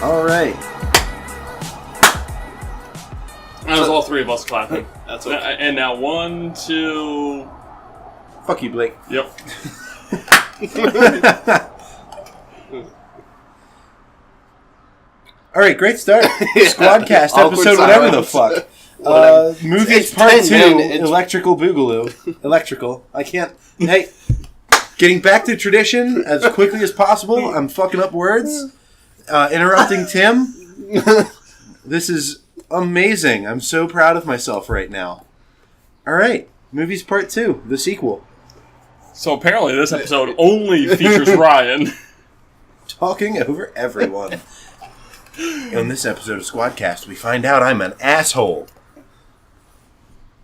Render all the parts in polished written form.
All right. That was all three of us clapping. That's okay. And now 1, 2... Fuck you, Blake. Yep. All right, great start. Sqwadcast episode, whatever the fuck. Movies part 2, Electrical Boogaloo. Electrical. I can't... Hey, getting back to tradition as quickly as possible. I'm fucking up words. Interrupting Tim. This is amazing. I'm so proud of myself right now. All right, movies part 2, the sequel. So apparently this episode only features Ryan. Talking over everyone. In this episode of Sqwadcast, we find out I'm an asshole.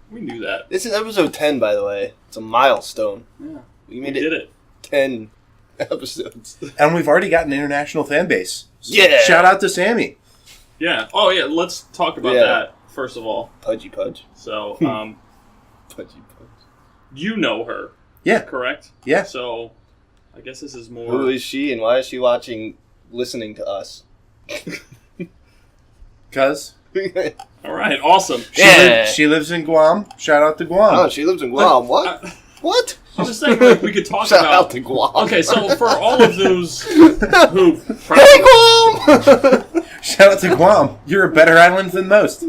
We knew that. This is episode 10, by the way. It's a milestone. Yeah. We did it. 10 episodes. And we've already got an international fan base. Yeah! Shout out to Sammy. Yeah. Oh, yeah. Let's talk about that, first of all. Pudgy Pudge. So, Pudgy Pudge. you know her. Yeah. Correct? Yeah. So, I guess this is more... Who is she and why is she listening to us? Cuz? All right. Awesome. She lives in Guam. Shout out to Guam. Oh, she lives in Guam. What? What? I'm just saying, like, we could talk Shout about... out to Guam. Okay, so for all of those who... Hey, Guam! Shout out to Guam. You're a better island than most.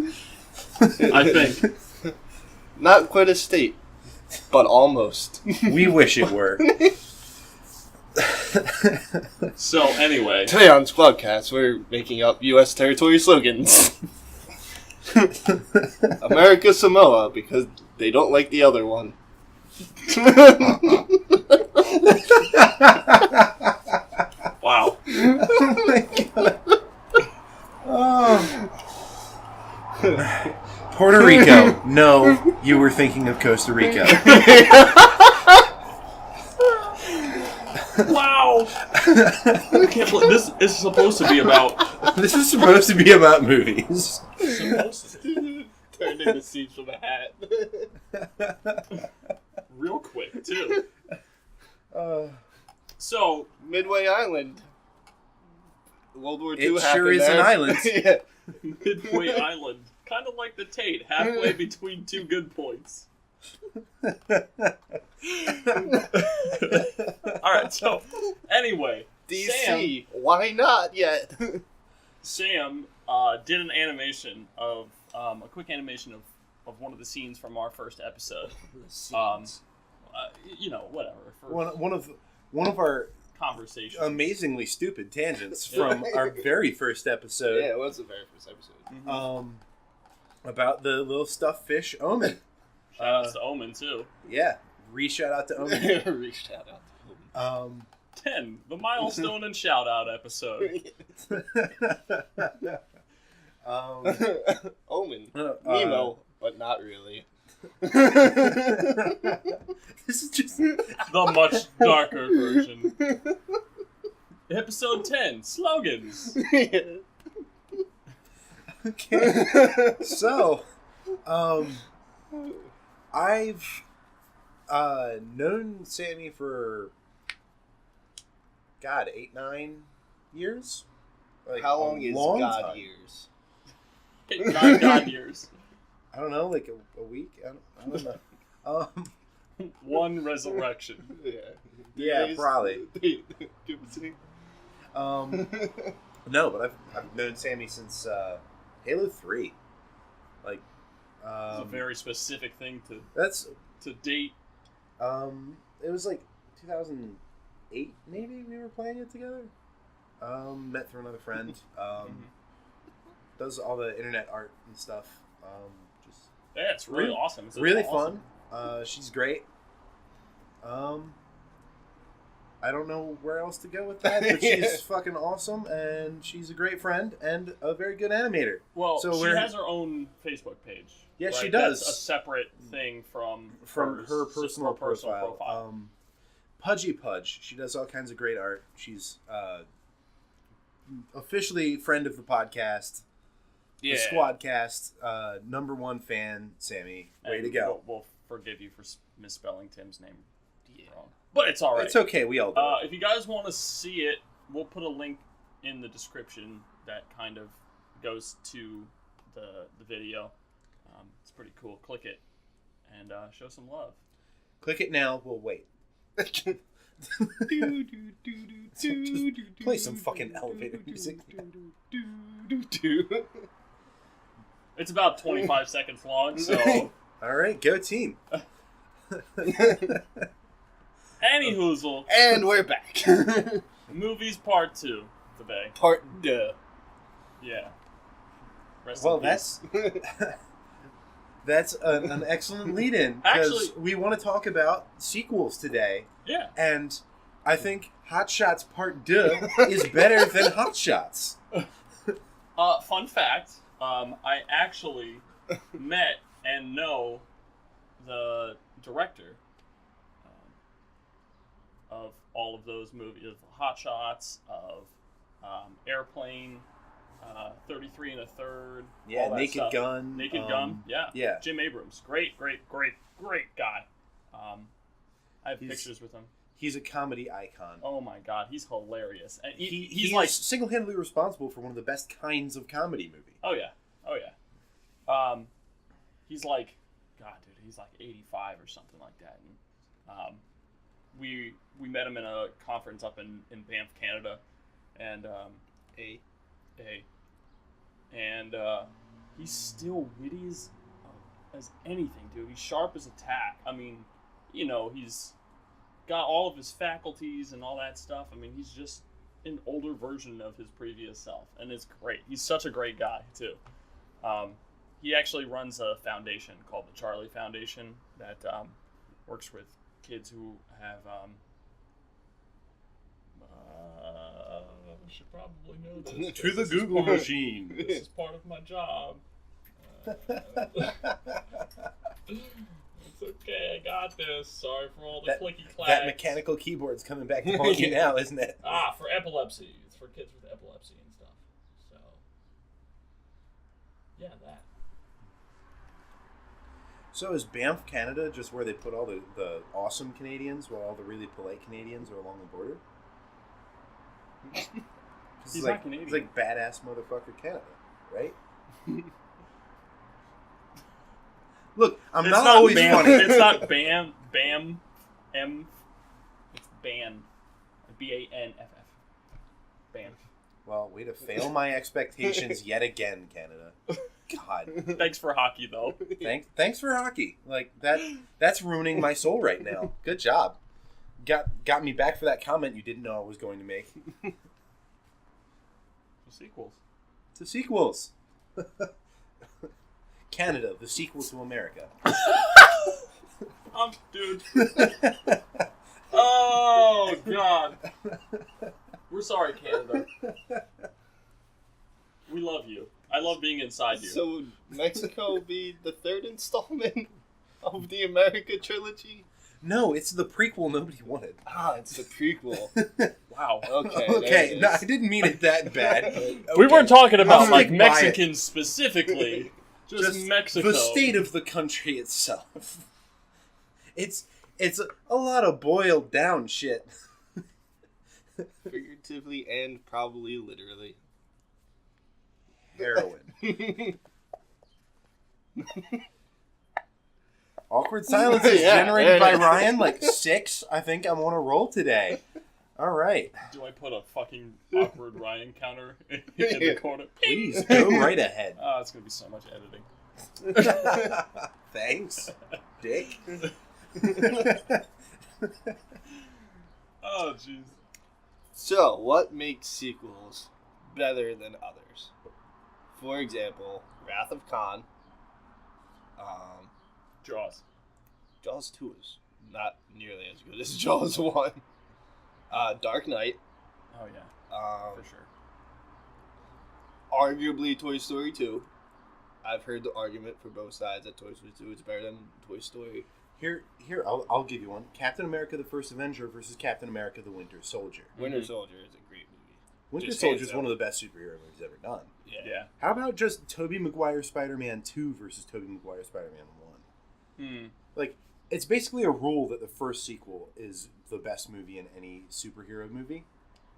I think. Not quite a state, but almost. We wish it were. So, anyway. Today on Sqwadcast, we're making up U.S. territory slogans. America Samoa, because they don't like the other one. Wow. Oh my god. Oh. Puerto Rico. No, you were thinking of Costa Rica. Wow. I can't believe this is supposed to be about... This is supposed to be about movies. Turned into seeds from a hat. Real quick, too. So... Midway Island. World War II It happened sure is there. an island. Yeah. Midway Island. Kind of like the Tate, halfway between two good points. Alright, so, anyway. DC, Sam, why not yet? Sam did an animation of, a quick animation of one of the scenes from our first episode. Whatever. For One of our conversation. amazingly stupid tangents from our very first episode. Yeah, it was the very first episode. Mm-hmm. About the little stuffed fish Omen. Shout out to Omen, too. Yeah, shout out to Omen. Shout out to Omen. 10, the milestone and shout out episode. Omen. Nemo, but not really. This is just The much darker version. Episode 10, slogans. okay. So, I've known Sammy for 8-9 years. Like, How long is God time. years? 9 God years. I don't know, like a week. I don't know. One resurrection. Yeah, probably. No, No, but I've known Sammy since Halo 3. Like, It's a very specific thing to date. It was like 2008, maybe we were playing it together. Met through another friend. Does all the internet art and stuff. Yeah, it's really awesome. It's really awesome. fun. She's great. I don't know where else to go with that, but she's fucking awesome, and she's a great friend and a very good animator. Well, so she has her own Facebook page. Yeah, right? she does. That's a separate thing from her personal profile. Pudgy Pudge. She does all kinds of great art. She's officially friend of the podcast. Yeah. The Sqwadcast, #1 fan, Sammy. Way to go. We'll forgive you for misspelling Tim's name wrong. But it's all right. It's okay. We all do. If you guys want to see it, we'll put a link in the description that kind of goes to the video. It's pretty cool. Click it and show some love. Click it now. We'll wait. Play some fucking elevator music. It's about 25 seconds long, so... All right, go team. Any hoozle. And we're back. Movies part 2 today. Part Deux. Yeah. Rest Well, in peace. that's an excellent lead-in, because Actually, we want to talk about sequels today. Yeah. And I think Hot Shots Part 2 is better than Hot Shots. Fun fact, I actually met and know the director of all of those movies, of Hot Shots, of Airplane, 33 and a Third. Yeah, all that Naked stuff. Gun. Naked Gun, Yeah. Jim Abrams, great guy. I have pictures with him. He's a comedy icon. Oh my god, he's hilarious. And He's like single-handedly responsible for one of the best kinds of comedy movie. Oh yeah. He's like, God, dude, he's like 85 or something like that. And we met him in a conference up in Banff, Canada, and he's still witty as anything, dude. He's sharp as a tack. I mean, you know, he's got all of his faculties and all that stuff. I mean, he's just an older version of his previous self, and it's great. He's such a great guy too. He actually runs a foundation called the Charlie Foundation that works with kids who have I should probably know this. To the Google machine. This is part of my job. It's okay, I got this. Sorry for all the clicky clacks. That mechanical keyboard's coming back to haunt you now, isn't it? For epilepsy. It's for kids with epilepsy and stuff. So, yeah, that. So is Banff, Canada, just where they put all the awesome Canadians while all the really polite Canadians are along the border? He's like, not Canadian. It's like badass motherfucker Canada, right? Look, it's not always funny. It's not Bam, M. It's Ban. Banff. Ban. Well, way to fail my expectations yet again, Canada. God. Thanks for hockey, though. Thanks for hockey. Like that's ruining my soul right now. Good job. Got me back for that comment you didn't know I was going to make. The sequels. To sequels. Canada, the sequel to America. Dude. Oh, God. We're sorry, Canada. We love you. I love being inside you. So would Mexico be the third installment of the America trilogy? No, it's the prequel nobody wanted. It's the prequel. Wow. Okay. No, I didn't mean it that bad. Okay. We weren't talking about I'll like stick by Mexicans specifically. Just Mexico. The state of the country itself. It's a lot of boiled down shit. Figuratively and probably literally. Heroin. Awkward silence is generated by Ryan. Like 6. I think I'm on a roll today. All right. Do I put a fucking awkward Ryan counter in the corner? Please go right ahead. It's gonna be so much editing. Thanks, Dick. Oh, jeez. So, what makes sequels better than others? For example, Wrath of Khan. Jaws. Jaws 2 is not nearly as good as Jaws 1. Dark Knight. Oh, yeah. For sure. Arguably Toy Story 2. I've heard the argument for both sides that Toy Story 2 is better than Toy Story. Here, I'll give you one. Captain America: The First Avenger versus Captain America: The Winter Soldier. Winter Soldier is a great movie. Winter Soldier is one of the best superhero movies ever done. Yeah. How about just Tobey Maguire Spider-Man 2 versus Tobey Maguire Spider-Man 1? Like, it's basically a rule that the first sequel is the best movie in any superhero movie,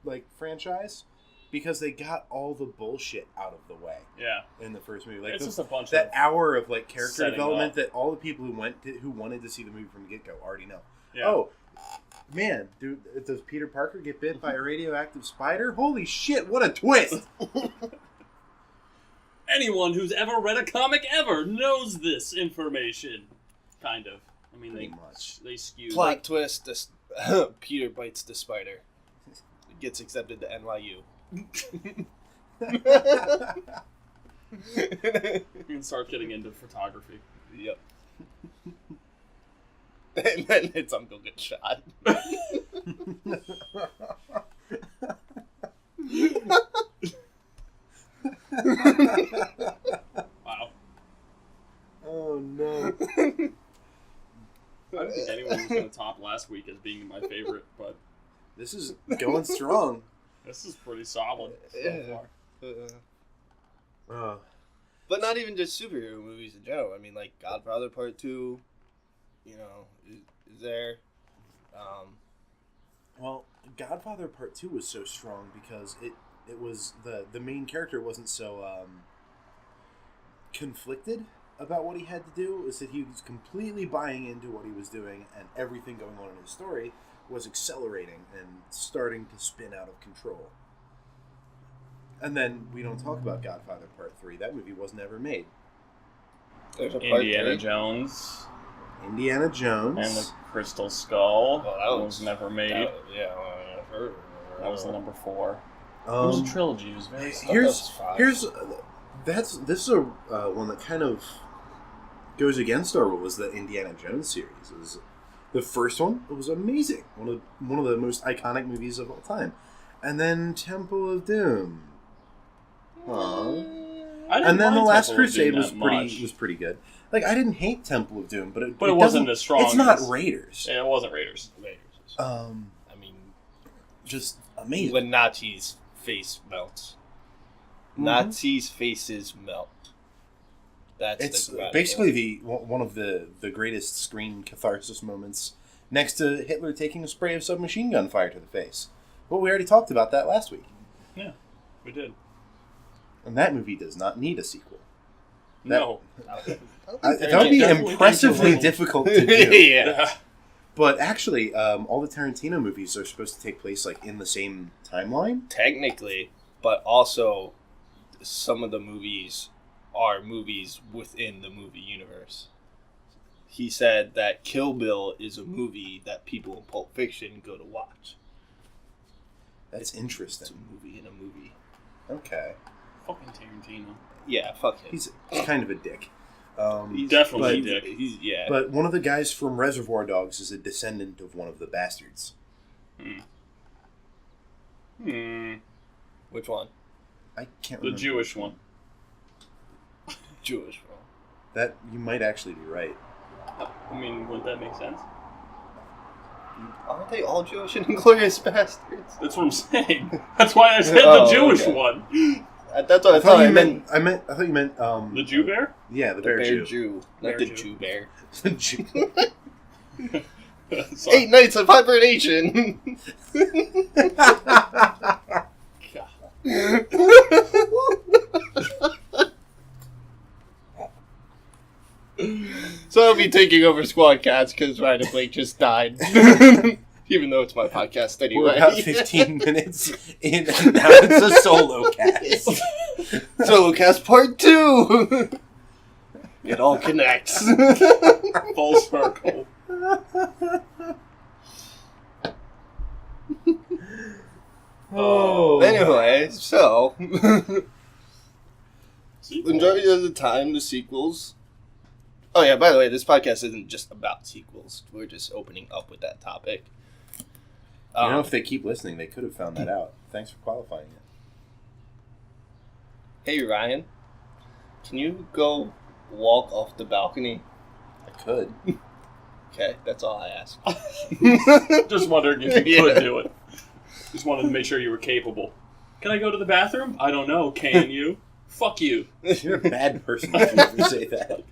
like, franchise. because they got all the bullshit out of the way. Yeah. In the first movie, like it's just a bunch that of hour of like character development up. that all the people who wanted to see the movie from the get go already know. Yeah. Oh, man, does Peter Parker get bit by a radioactive spider? Holy shit! What a twist! Anyone who's ever read a comic ever knows this information. Kind of. I mean, they skew. Plot twist: Peter bites the spider. Gets accepted to NYU. You can start getting into photography. Yep. And then his uncle gets shot. Wow. Oh no. I don't think anyone was going to top last week as being my favorite, but this is going strong. This is pretty solid so far. But not even just superhero movies in general. I mean, like Godfather Part 2, is there. Well, Godfather Part 2 was so strong because it was the main character wasn't so conflicted about what he had to do. It was that he was completely buying into what he was doing, and everything going on in his story was accelerating and starting to spin out of control. And then we don't talk about Godfather Part 3. That movie was never made. There's a Part Indiana 3. Jones. Indiana Jones. And the Crystal Skull. Well, that was never made. That was the number 4. It was a trilogy. It was very this is a one that kind of goes against our rules. The Indiana Jones series. It was the first one. It was amazing. One of the most iconic movies of all time. And then Temple of Doom. And then The Last Crusade was pretty good. Like, I didn't hate Temple of Doom, but it wasn't as strong. It's not Raiders. Yeah, it wasn't Raiders. I mean, just amazing. When Nachi's face melts, Nazi's faces melt. It's basically one of the greatest screen catharsis moments, next to Hitler taking a spray of submachine gun fire to the face. Well, we already talked about that last week. Yeah, we did. And that movie does not need a sequel. No. That would be impressively difficult to do. Yeah. But actually, all the Tarantino movies are supposed to take place like in the same timeline. Technically, but also some of the movies are movies within the movie universe. He said that Kill Bill is a movie that people in Pulp Fiction go to watch. That's interesting. It's a movie in a movie. Okay. Fucking Tarantino. Yeah, fuck him. He's kind of a dick. He's definitely a dick. Yeah. But one of the guys from Reservoir Dogs is a descendant of one of the bastards. Which one? I can't remember. The Jewish one. Jewish one. That, you might actually be right. I mean, wouldn't that make sense? Aren't they all Jewish and Inglourious Bastards? That's what I'm saying. That's why I said the Jewish one. That's what I thought you meant. I thought you meant the Jew bear? Yeah, the bear Jew. Not the Jew bear. The Jew. 8 Nights of Hibernation. So I'll be taking over Sqwadcast because Ryan and Blake just died. Even though it's my podcast anyway. We're about 15 minutes in, and now it's a solo cast. Solo cast part 2! It all connects. Full circle. Oh. Anyway, so... majority of the time, the sequels... Oh yeah, by the way, this podcast isn't just about sequels. We're just opening up with that topic. If they keep listening, they could have found that out. Thanks for qualifying it. Hey, Ryan. Can you go walk off the balcony? I could. Okay, that's all I ask. Just wondering if you could do it. Just wanted to make sure you were capable. Can I go to the bathroom? I don't know. Can you? Fuck you. You're a bad person if you ever say that.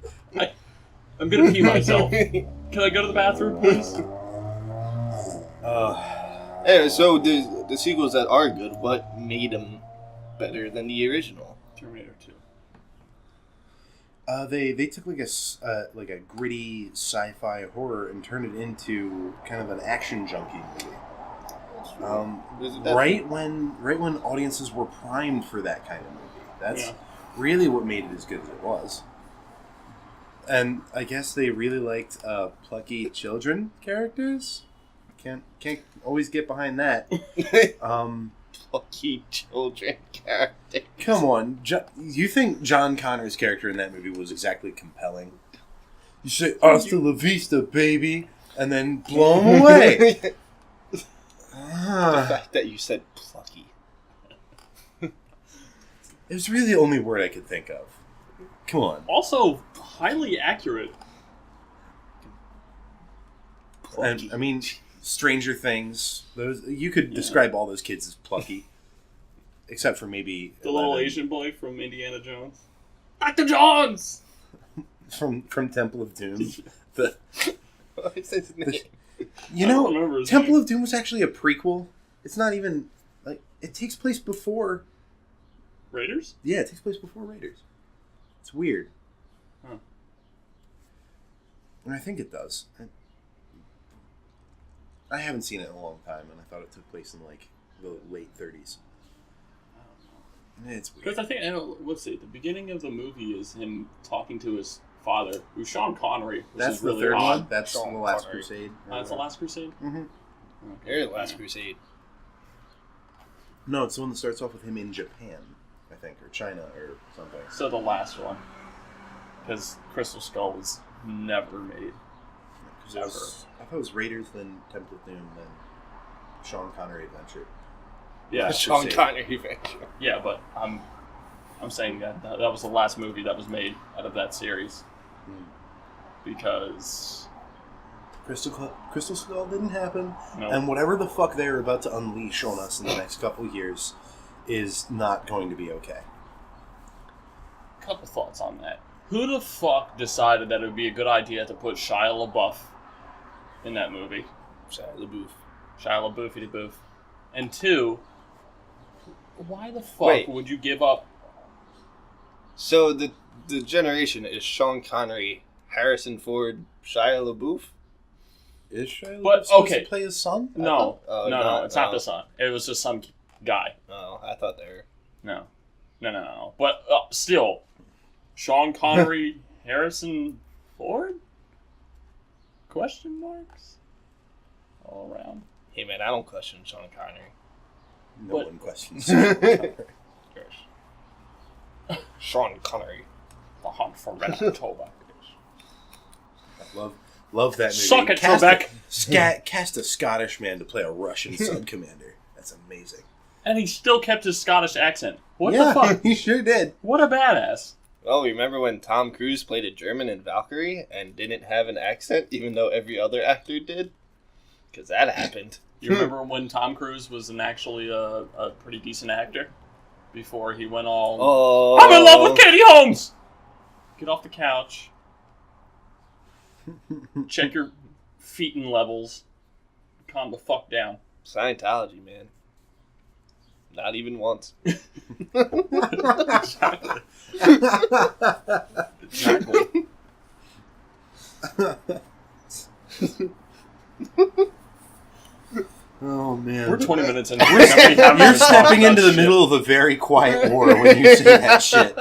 I'm gonna pee myself. Can I go to the bathroom, please? Anyway, so the sequels that are good, what made them better than the original. Terminator 2. They took like a gritty sci-fi horror and turned it into kind of an action junkie movie. Right when audiences were primed for that kind of movie. That's really what made it as good as it was. And I guess they really liked plucky children characters. Can't always get behind that. Plucky children characters. Come on, you think John Connor's character in that movie was exactly compelling? You say "Hasta la vista, baby," and then blow him away. The fact that you said plucky. It was really the only word I could think of. Come on. Also, highly accurate. And, I mean, Stranger Things. Those you could describe all those kids as plucky, except for maybe the little Asian boy from Indiana Jones, Dr. Jones, from Temple of Doom. What is his name? Temple of Doom was actually a prequel. It's not even like it takes place before Raiders. Yeah, it takes place before Raiders. It's weird. Huh. And I think it does. I haven't seen it in a long time, and I thought it took place in like the late 30s. I don't know. It's weird. Because I think, let's see, the beginning of the movie is him talking to his father, who's Sean Connery. That's is the really third odd. one? That's Sean The Last Connery. Crusade. That's The Last Crusade? Mm-hmm. Very Last Crusade. No, it's the one that starts off with him in Japan, I think, or China, or something. So the last one. Because Crystal Skull was never made. I thought it was Raiders, then Temple of Doom, then Sean Connery Adventure. Yeah, Sean Connery Adventure. Yeah, but I'm saying that was the last movie that was made out of that series. Because Crystal Skull didn't happen, no. and whatever the fuck they're about to unleash on us in the next couple of years is not going to be okay. Couple thoughts on that. Who the fuck decided that it would be a good idea to put Shia LaBeouf in that movie? Shia LaBeouf. Shia LaBeouf. And two, why the fuck would you give up? So the generation is Sean Connery, Harrison Ford, Shia LaBeouf? Is Shia But, LaBeouf supposed okay. to play his son? No, it's not no. the son. It was just some guy. Oh, I thought they were. No. But still, Sean Connery, Harrison Ford? Question marks? All around. Hey man, I don't question Sean Connery. No one questions. Sean Connery. The Hunt for Red October. Love that movie. Suck it, Trebek. Cast a Scottish man to play a Russian sub-commander. That's amazing. And he still kept his Scottish accent. What the fuck? He sure did. What a badass. Well, remember when Tom Cruise played a German in Valkyrie and didn't have an accent, even though every other actor did? Because that happened. You remember when Tom Cruise was actually a pretty decent actor? Before he went all... Oh, I'm in love with Katie Holmes! Get off the couch. Check your feetin' levels. Calm the fuck down. Scientology, man. Not even once. Exactly. Oh man, We're 20 minutes in. You're stepping into the middle of a very quiet war when you say that shit.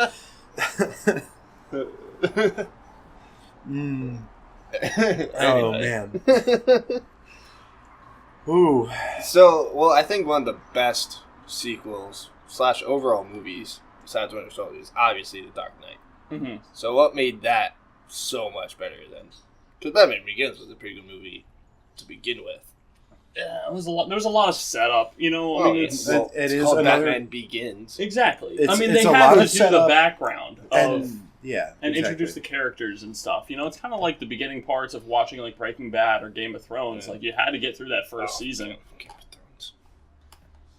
Oh man. Ooh. So, well, I think one of the best sequels / overall movies besides Winter Soldier is obviously The Dark Knight. Mm-hmm. So what made that so much better than? Because Batman Begins was a pretty good movie to begin with. Yeah, there was a lot of setup. You know, I mean, it's it is called another- Batman Begins. exactly. It's- I mean, it's they a had lot to of do the setup background of and introduce the characters and stuff. You know, it's kind of like the beginning parts of watching like Breaking Bad or Game of Thrones. Yeah. Like you had to get through that first season. Game of Thrones.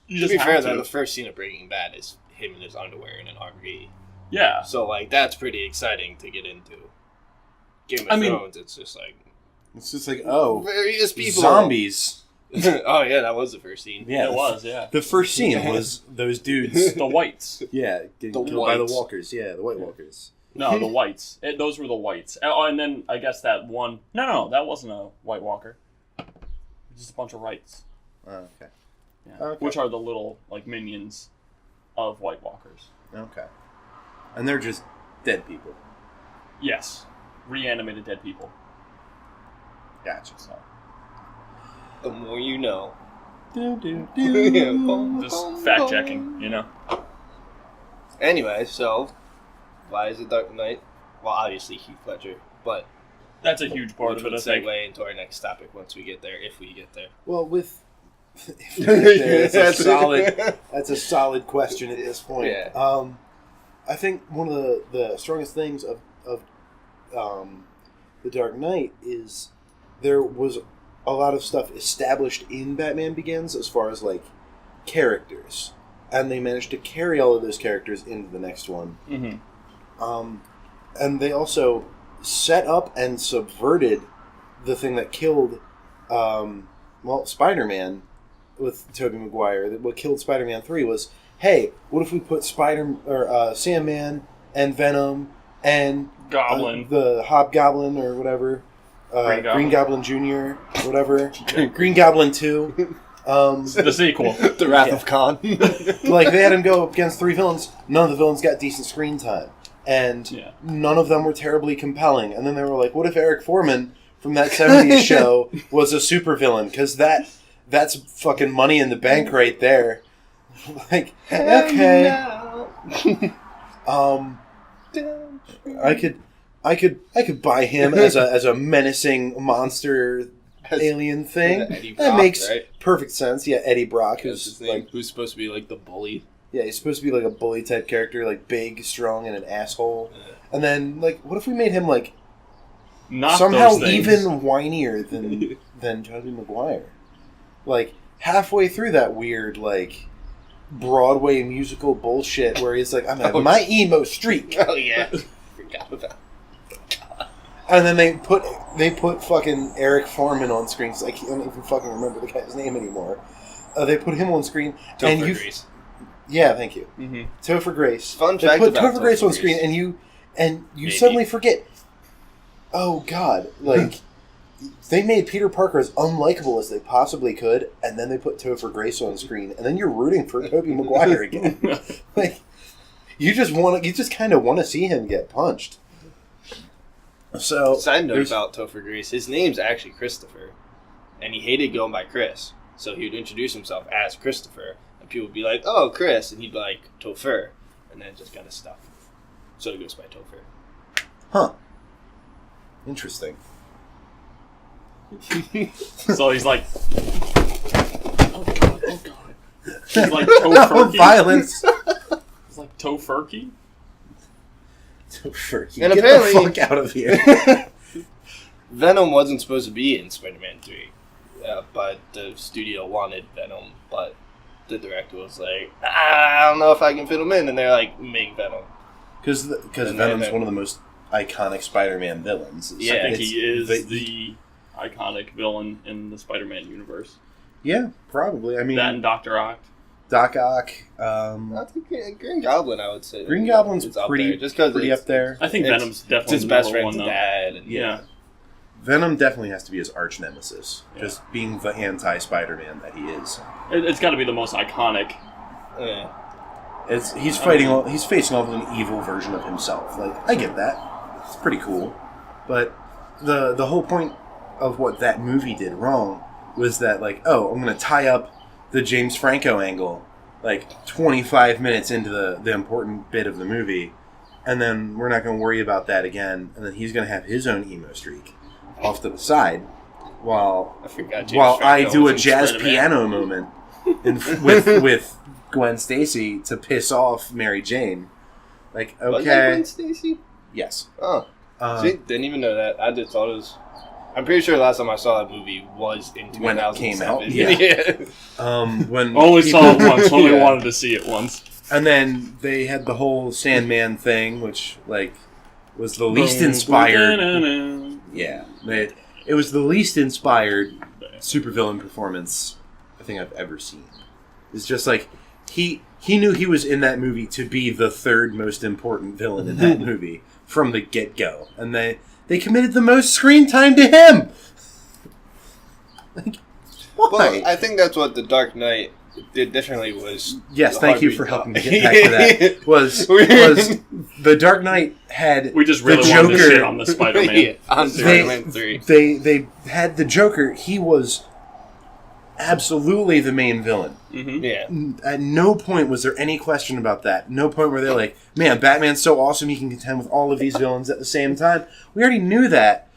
You To just be have fair, to. though, the first scene of Breaking Bad is him in his underwear in an RV. Yeah. So, like, that's pretty exciting to get into. Game of Thrones, it's just like... It's just like, oh, various people. zombies. Oh yeah, that was the first scene. Yeah, It was, yeah. The first scene was those dudes. The whites. Yeah, getting The killed by the whites. walkers. Yeah, the White Walkers. No, the whites. Those were the whites. Oh, and then I guess that one... No, that wasn't a White Walker. Just a bunch of rights. Oh, okay. Yeah. Okay. Which are the little, like, minions of White Walkers. Okay. And they're just dead people. Yes. Reanimated dead people. Gotcha. So. The more you know. Just fact-checking, you know? Anyway, so why is it Dark Knight? Well, obviously Heath Ledger, but That's a huge part of it, I think. segue into our next topic once we get there, if we get there. Well, with that's a solid question at this point. Yeah. I think one of the strongest things of the Dark Knight is there was a lot of stuff established in Batman Begins as far as like characters, and they managed to carry all of those characters into the next one. Mm-hmm. And they also set up and subverted the thing that killed, Spider-Man with Tobey Maguire. What killed Spider-Man 3 was, hey, what if we put Sandman and Venom and Goblin, the Hobgoblin or whatever, Green Goblin Jr., whatever, Green Goblin 2. the sequel. The Wrath of Khan. Like, they had him go up against 3 villains. None of the villains got decent screen time. And none of them were terribly compelling. And then they were like, what if Eric Foreman from that 70s show was a supervillain? Because that's fucking money in the bank right there. Like, okay. I could buy him as a menacing monster alien thing. Eddie Brock, that makes right? perfect sense. Yeah, Eddie Brock, Who's his name? Who's supposed to be like the bully? Yeah, he's supposed to be like a bully type character, like big, strong, and an asshole. Yeah. And then, like, what if we made him like Not somehow those things. even whinier than Tobey Maguire? Like halfway through that weird like Broadway musical bullshit where he's like, I'm having my emo streak. Oh yeah, forgot about. And then they put fucking Eric Foreman on screen. So I can't even fucking remember the guy's name anymore. They put him on screen. Topher Grace. Yeah, thank you. Mm-hmm. Topher Grace. Fun they fact put about Topher Grace on Grace. screen, and you suddenly forget. Oh God! Like they made Peter Parker as unlikable as they possibly could, and then they put Topher Grace on screen, and then you're rooting for Tobey Maguire again. Like you just kind of want to see him get punched. So, side note about Topher Grace, his name's actually Christopher, and he hated going by Chris, so he would introduce himself as Christopher, and people would be like, "Oh, Chris," and he'd be like, "Topher," and then it just kind of stuck. So he goes by Topher. Huh? Interesting. So he's like, oh god. He's like Tofurkey. Violence. He's like Tofurkey. Tofurkey. And Get apparently, the fuck out of here. Venom wasn't supposed to be in Spider-Man 3, but the studio wanted Venom, but the director was like, I don't know if I can fit him in, and they're like, make Venom. Because Venom's one of the most iconic Spider-Man villains. I think he is the iconic villain in the Spider-Man universe. Yeah, probably. I mean, that and Dr. Ock. Doc Ock. I think Green Goblin, I would say. Green Goblin's pretty, just cause pretty up there. I think Venom's definitely his the best number friend's one, though. dad. And, Yeah. Venom definitely has to be his arch nemesis, just being the anti-Spider-Man that he is. It's got to be the most iconic. Yeah. He's facing off with an evil version of himself. Like, I get that. It's pretty cool. But the whole point of what that movie did wrong was that, like, oh, I'm going to tie up the James Franco angle, like, 25 minutes into the important bit of the movie, and then we're not going to worry about that again, and then he's going to have his own emo streak off to the side while I do a jazz piano moment with Gwen Stacy to piss off Mary Jane. Like, okay. Was that Gwen Stacy? Yes. Oh. See, didn't even know that. I just thought it was... I'm pretty sure the last time I saw that movie was in 2007. When it came out, yeah. When only saw it once. Only wanted to see it once. And then they had the whole Sandman thing, which, like, was the least inspired. Yeah. It was the least inspired supervillain performance I think I've ever seen. It's just like he knew he was in that movie to be the third most important villain in that movie from the get-go, and they committed the most screen time to him. Like, why? Well, I think that's what The Dark Knight did differently was... Yes, thank you for helping me get back to that. Was The Dark Knight had we just really the wanted Joker, to shit on the Spider-Man. On Spider-Man 3. They had the Joker. He was absolutely the main villain. Mm-hmm. Yeah. At no point was there any question about that. No point where they're like, man, Batman's so awesome he can contend with all of these villains at the same time. We already knew that.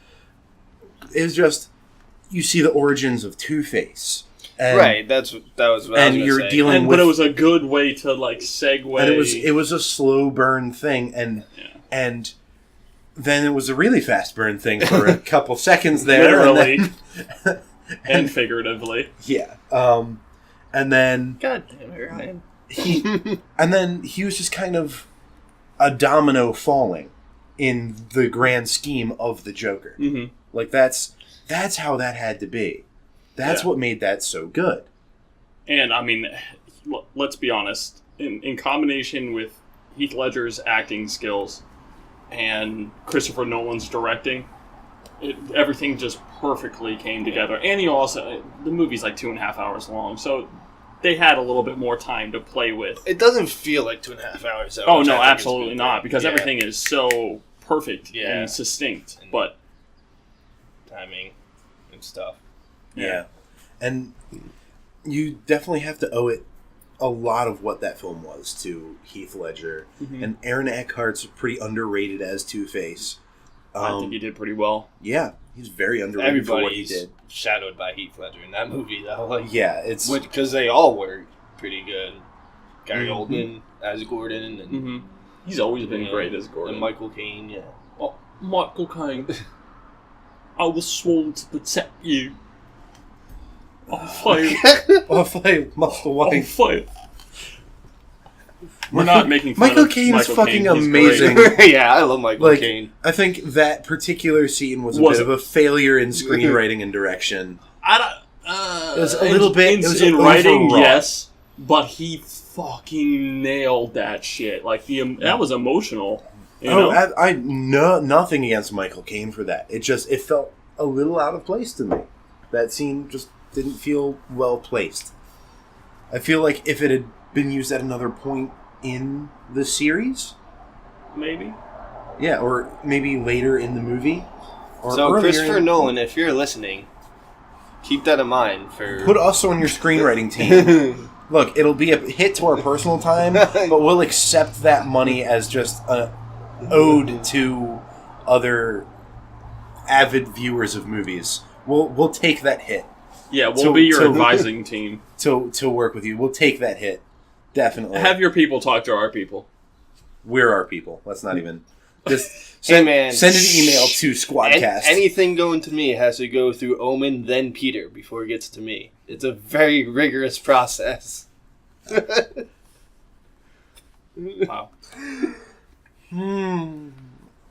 It was just, you see the origins of Two-Face. Right, that was what I was you're say. dealing with, but it was a good way to like segue. And it was a slow burn thing, and then it was a really fast burn thing for a couple seconds there, literally and figuratively. Yeah, and then God damn it, Ryan. He was just kind of a domino falling in the grand scheme of the Joker. Mm-hmm. Like that's how that had to be. That's what made that so good. And, I mean, let's be honest. In combination with Heath Ledger's acting skills and Christopher Nolan's directing, everything just perfectly came together. And the movie's like 2.5 hours long, so they had a little bit more time to play with. It doesn't feel like 2.5 hours, though. Oh, no, absolutely not, because everything is so perfect and succinct. But timing and stuff. Yeah. And you definitely have to owe it a lot of what that film was to Heath Ledger. Mm-hmm. And Aaron Eckhart's pretty underrated as Two-Face. I think he did pretty well. Yeah, he's very underrated for what he did. Shadowed by Heath Ledger in that movie, though. Like, yeah, it's... Because they all were pretty good. Gary Oldman as Gordon. And he's always been great as Gordon. And Michael Caine, yeah. Oh, Michael Caine. I was sworn to protect you. I'll fail. I'll fail, Master Wayne. I'll fail. We're not making fun Michael of Caine is Michael fucking Caine. amazing. Yeah, I love Michael Caine. I think that particular scene was a bit of a failure in screenwriting and direction. I don't... it was a little bit... In writing, yes, but he fucking nailed that shit. Like, that was emotional. You know? I nothing against Michael Caine for that. It felt a little out of place to me. That scene just didn't feel well placed. I feel like if it had been used at another point in the series, maybe. Yeah, or maybe later in the movie. Or so Christopher Nolan, if you're listening, keep that in mind for... Put us on your screenwriting team. Look, it'll be a hit to our personal time, but we'll accept that money as just an ode to other avid viewers of movies. We'll take that hit. Yeah, we'll be your advising team. To work with you. We'll take that hit. Definitely. Have your people talk to our people. We're our people. Let's not even... Just send an email to Sqwadcast. Anything going to me has to go through Omen, then Peter, before it gets to me. It's a very rigorous process. Wow.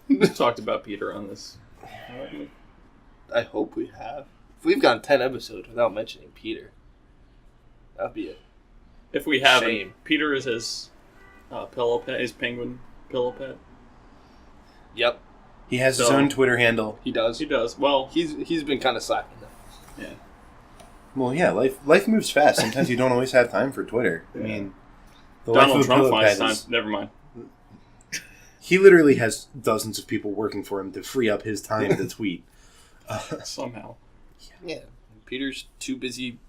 We've talked about Peter on this. I hope we have. If we've gone 10 episodes without mentioning Peter, that'd be it. If we haven't, Peter is his pillow pet, his penguin pillow pet. Yep. He has his own Twitter handle. He does. He does. Well, he's been kind of slacking though. Yeah. Well, yeah. Life moves fast. Sometimes you don't always have time for Twitter. I mean, Donald Trump finds time. Never mind. He literally has dozens of people working for him to free up his time to tweet. Somehow. Yeah. Peter's too busy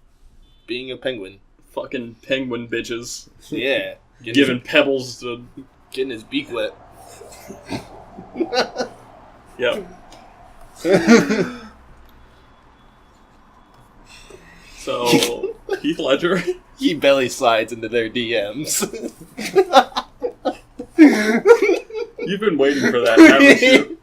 being a penguin. Fucking penguin bitches. Yeah. Giving pebbles to... Getting his beak wet. Yep. So, Heath Ledger... He belly slides into their DMs. You've been waiting for that, haven't you?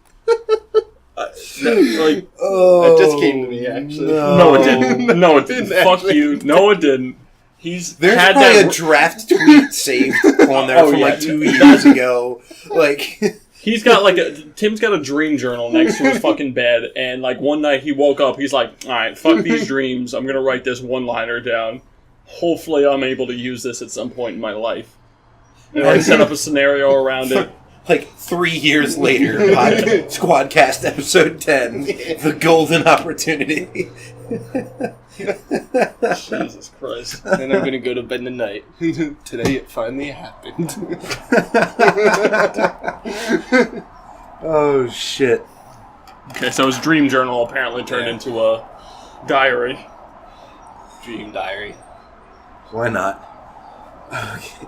That just came to me, actually. No, it didn't. No, it didn't. Fuck you. No, it didn't. There's probably a draft tweet saved on there from like 2 years ago. Like, Tim's got a dream journal next to his fucking bed, and like one night he woke up, he's like, alright, fuck these dreams, I'm gonna write this one-liner down. Hopefully I'm able to use this at some point in my life. And like set up a scenario around it. Like 3 years later, Sqwadcast episode 10, The Golden Opportunity. Jesus Christ. Then I'm gonna go to bed tonight. Today it finally happened. Oh, shit. Okay, so his dream journal apparently turned into a diary. Dream diary. Why not? Okay.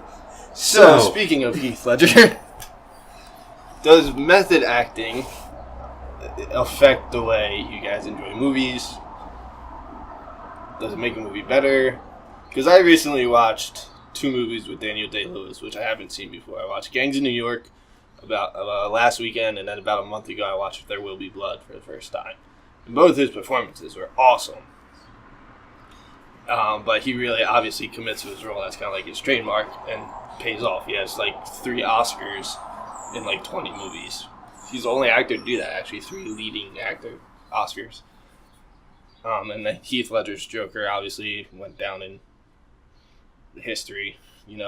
So, speaking of Heath Ledger, does method acting affect the way you guys enjoy movies? Does it make a movie better? Because I recently watched 2 movies with Daniel Day-Lewis, which I haven't seen before. I watched Gangs of New York about last weekend, and then about a month ago I watched There Will Be Blood for the first time. And both his performances were awesome. But he really obviously commits to his role. That's kind of like his trademark, and pays off. He has like 3 Oscars in like 20 movies. He's the only actor to do that, actually. 3 leading actor Oscars. And then Heath Ledger's Joker obviously went down in history,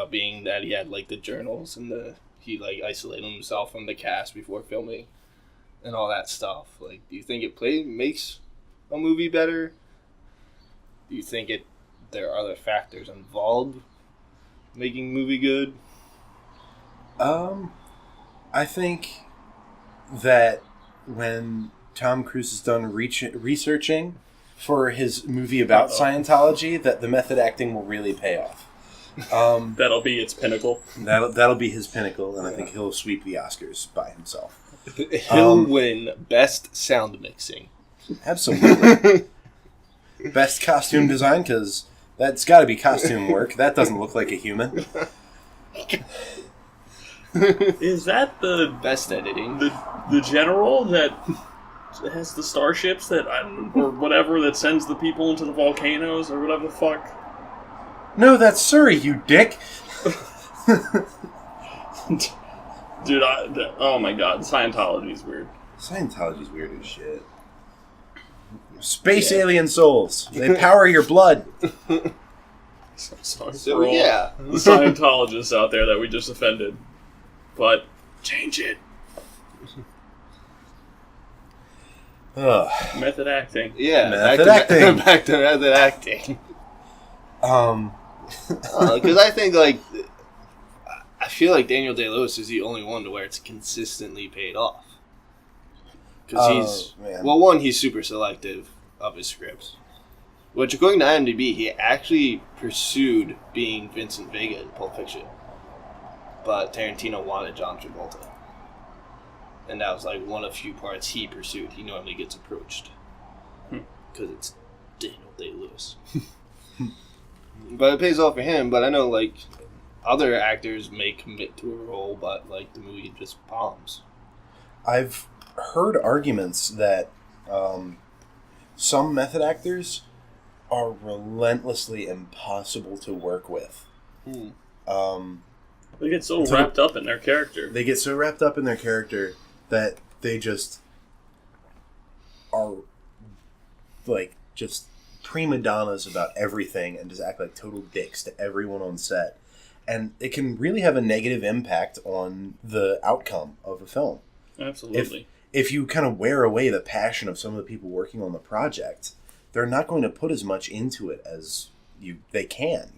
being that he had like the journals and he like isolated himself from the cast before filming and all that stuff. Like, do you think it makes a movie better? Do you think there are other factors involved making a movie good? I think that when Tom Cruise is done researching for his movie about Scientology, that the method acting will really pay off. That'll be its pinnacle. That'll be his pinnacle, and I think he'll sweep the Oscars by himself. He'll win Best Sound Mixing. Absolutely. Best costume design, because that's got to be costume work. That doesn't look like a human. Is that the best editing? The general that has the starships or whatever that sends the people into the volcanoes or whatever the fuck? No, that's Surrey, you dick. Dude, oh my god, Scientology's weird. Scientology's weird as shit. Space alien souls. They power your blood. Sorry for all the Scientologists out there that we just offended. But change it. Method acting. Yeah, method acting. Back to method acting. Because I think, I feel like Daniel Day-Lewis is the only one to where it's consistently paid off. Because he's super selective of his scripts. Which, according to IMDb, he actually pursued being Vincent Vega in Pulp Fiction. But Tarantino wanted John Travolta. And that was one of few parts he pursued. He normally gets approached. Because it's Daniel Day-Lewis. But it pays off for him. But I know, other actors may commit to a role, but, the movie just bombs. I've heard arguments that some method actors are relentlessly impossible to work with. They get so wrapped up in their character. They get so wrapped up in their character that they just are just prima donnas about everything and just act like total dicks to everyone on set. And it can really have a negative impact on the outcome of a film. Absolutely. If you kind of wear away the passion of some of the people working on the project, they're not going to put as much into it as they can,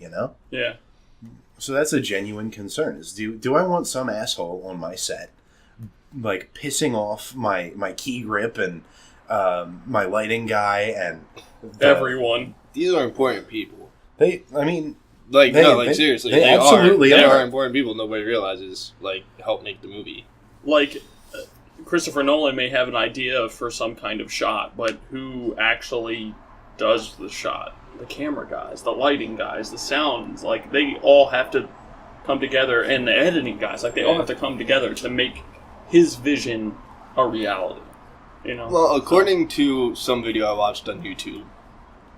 Yeah. So that's a genuine concern. Is do I want some asshole on my set, pissing off my key grip and my lighting guy and everyone? These are important people. Seriously, they absolutely are important people. Nobody realizes help make the movie. Christopher Nolan may have an idea for some kind of shot, but who actually does the shot? The camera guys, the lighting guys, the sounds, they all have to come together, and the editing guys, they all have to come together to make his vision a reality. Well, according to some video I watched on YouTube.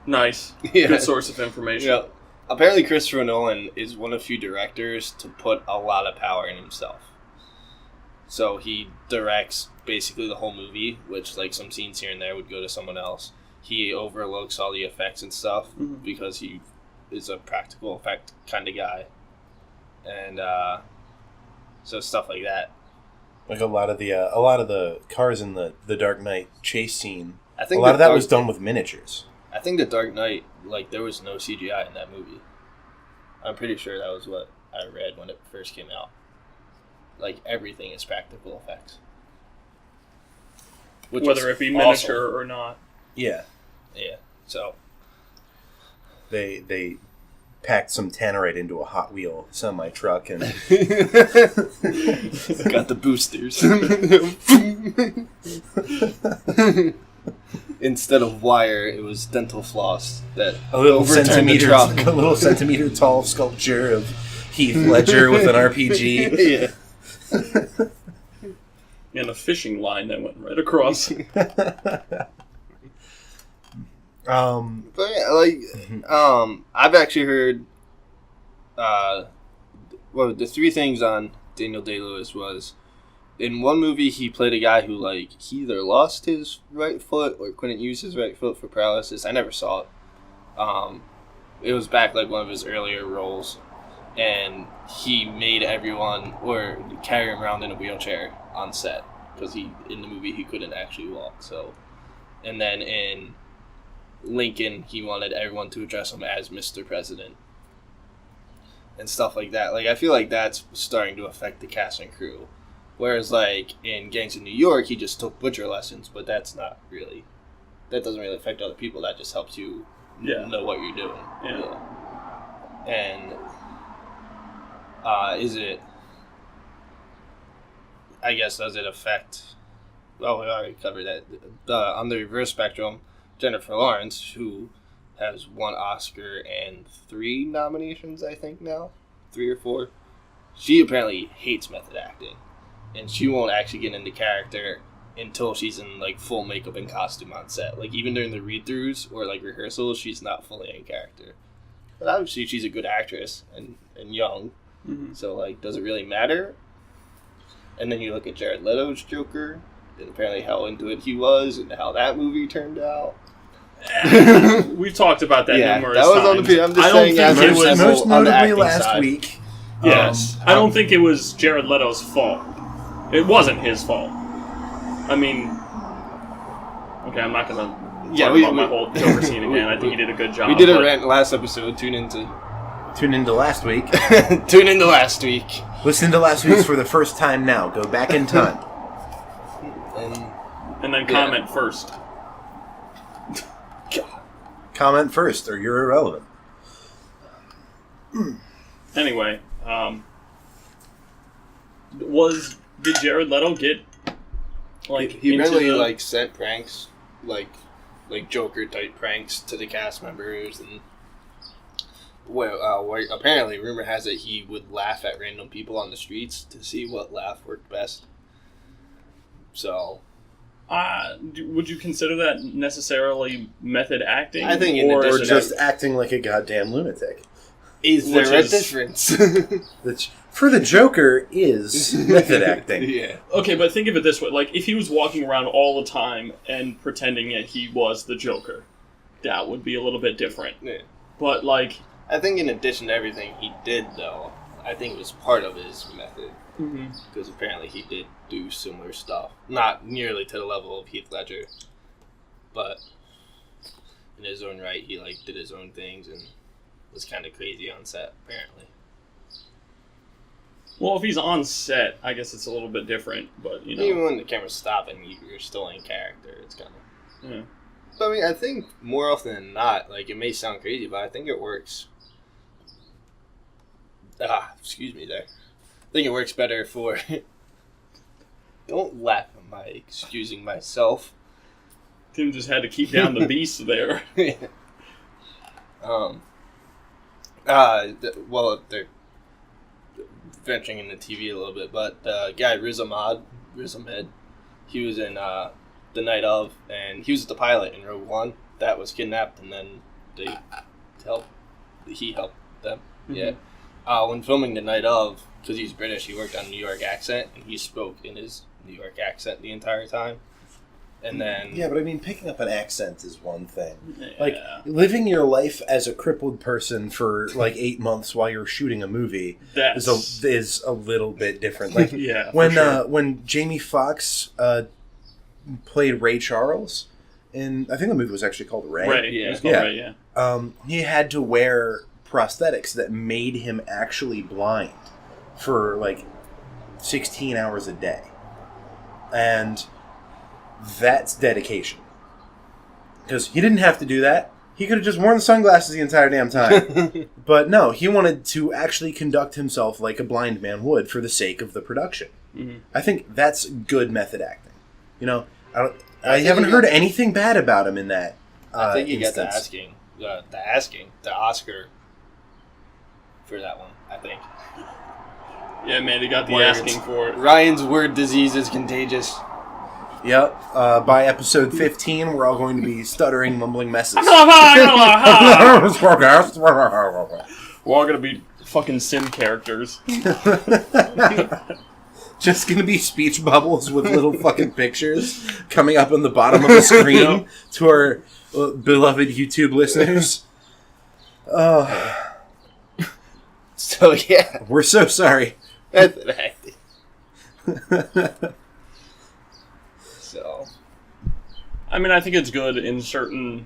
Nice. Good source of information. Yeah. Apparently Christopher Nolan is one of few directors to put a lot of power in himself. So he directs basically the whole movie, which like some scenes here and there would go to someone else. He overlooks all the effects and stuff because he is a practical effect kind of guy. And so stuff like that. Like a lot of the cars in the Dark Knight chase scene. I think a lot of that was done with miniatures. I think the Dark Knight, like, there was no CGI in that movie. I'm pretty sure that was what I read when it first came out. Like, everything is practical effects. Whether it be miniature or not. Yeah. Yeah. So they packed some tannerite into a Hot Wheel semi truck and got the boosters. Instead of wire, it was dental floss that a little centimeter tall sculpture of Heath Ledger with an RPG. Yeah. And a fishing line that went right across. But yeah, like, I've actually heard, the three things on Daniel Day-Lewis was, in one movie he played a guy who, like, he either lost his right foot or couldn't use his right foot for paralysis. I never saw it. It was back, like, one of his earlier roles, and he made everyone, or carry him around in a wheelchair on set, because in the movie he couldn't actually walk, so. And then in Lincoln, he wanted everyone to address him as Mr. President and stuff like that. Like, I feel like that's starting to affect the cast and crew. Whereas, like, in Gangs of New York, he just took butcher lessons, but that doesn't really affect other people. That just helps you know what you're doing. Yeah. And does it affect, well, we already covered that. On the reverse spectrum, Jennifer Lawrence, who has won Oscar and 3 nominations, I think now, 3 or 4. She apparently hates method acting, and she won't actually get into character until she's in, like, full makeup and costume on set. Like, even during the read-throughs or, like, rehearsals, she's not fully in character. But obviously she's a good actress and young, so, like, does it really matter? And then you look at Jared Leto's Joker, and apparently how into it he was, and how that movie turned out. We've talked about that numerous that was times. On the, I'm just saying, most notably last side. week. Yes. I don't think it was Jared Leto's fault. It wasn't his fault. I mean, okay, I'm not going to talk about my whole Joker scene again. I think he did a good job. We did a rant last episode. Tune into last week. Tune into last week. Listen to last week's for the first time now. Go back in time. And then comment first. Comment first, or you're irrelevant. Anyway, did Jared Leto get, like, he really sent pranks, like Joker type pranks to the cast members, and apparently rumor has it he would laugh at random people on the streets to see what laugh worked best. So, would you consider that necessarily method acting? I think or just acting like a goddamn lunatic. Is there a difference? For the Joker is method acting. Yeah. Okay, but think of it this way. Like, if he was walking around all the time and pretending that he was the Joker, that would be a little bit different. Yeah. But, like, I think in addition to everything he did, though, I think it was part of his method. Because apparently he did do similar stuff. Not nearly to the level of Heath Ledger, but in his own right, he, like, did his own things and was kind of crazy on set, apparently. Well, if he's on set, I guess it's a little bit different, but, you know. Even when the camera's stopping, you're still in character. It's kind of... Yeah. But, I mean, I think more often than not, like, it may sound crazy, but I think it works. Excuse me there. I think it works better for... Don't laugh at my excusing myself. Tim just had to keep down the beast there. Well, they're venturing into TV a little bit, but the guy Riz Ahmed, he was in The Night Of, and he was the pilot in Rogue One that was kidnapped, and then he helped them. Yeah. when filming The Night Of, because he's British, he worked on New York accent, and he spoke in his New York accent the entire time. And then... Yeah, but I mean, picking up an accent is one thing. Yeah. Like, living your life as a crippled person for, 8 months while you're shooting a movie is a little bit different. Like, when Jamie Foxx played Ray Charles, and I think the movie was actually called Ray. Ray, yeah. It was called Ray, yeah. He had to wear prosthetics that made him actually blind for, 16 hours a day. And... that's dedication. Because he didn't have to do that. He could have just worn the sunglasses the entire damn time. But no, he wanted to actually conduct himself like a blind man would for the sake of the production. Mm-hmm. I think that's good method acting. You know, I haven't heard anything bad about him in that I think he instance. got the Oscar for that one, I think. Yeah, man, he got the asking for it. Ryan's word disease is contagious. Yep. By episode 15, we're all going to be stuttering, mumbling messes. We're all going to be fucking sim characters. Just going to be speech bubbles with little fucking pictures coming up on the bottom of the screen to our beloved YouTube listeners. So, yeah. We're so sorry. So, I mean, I think it's good in certain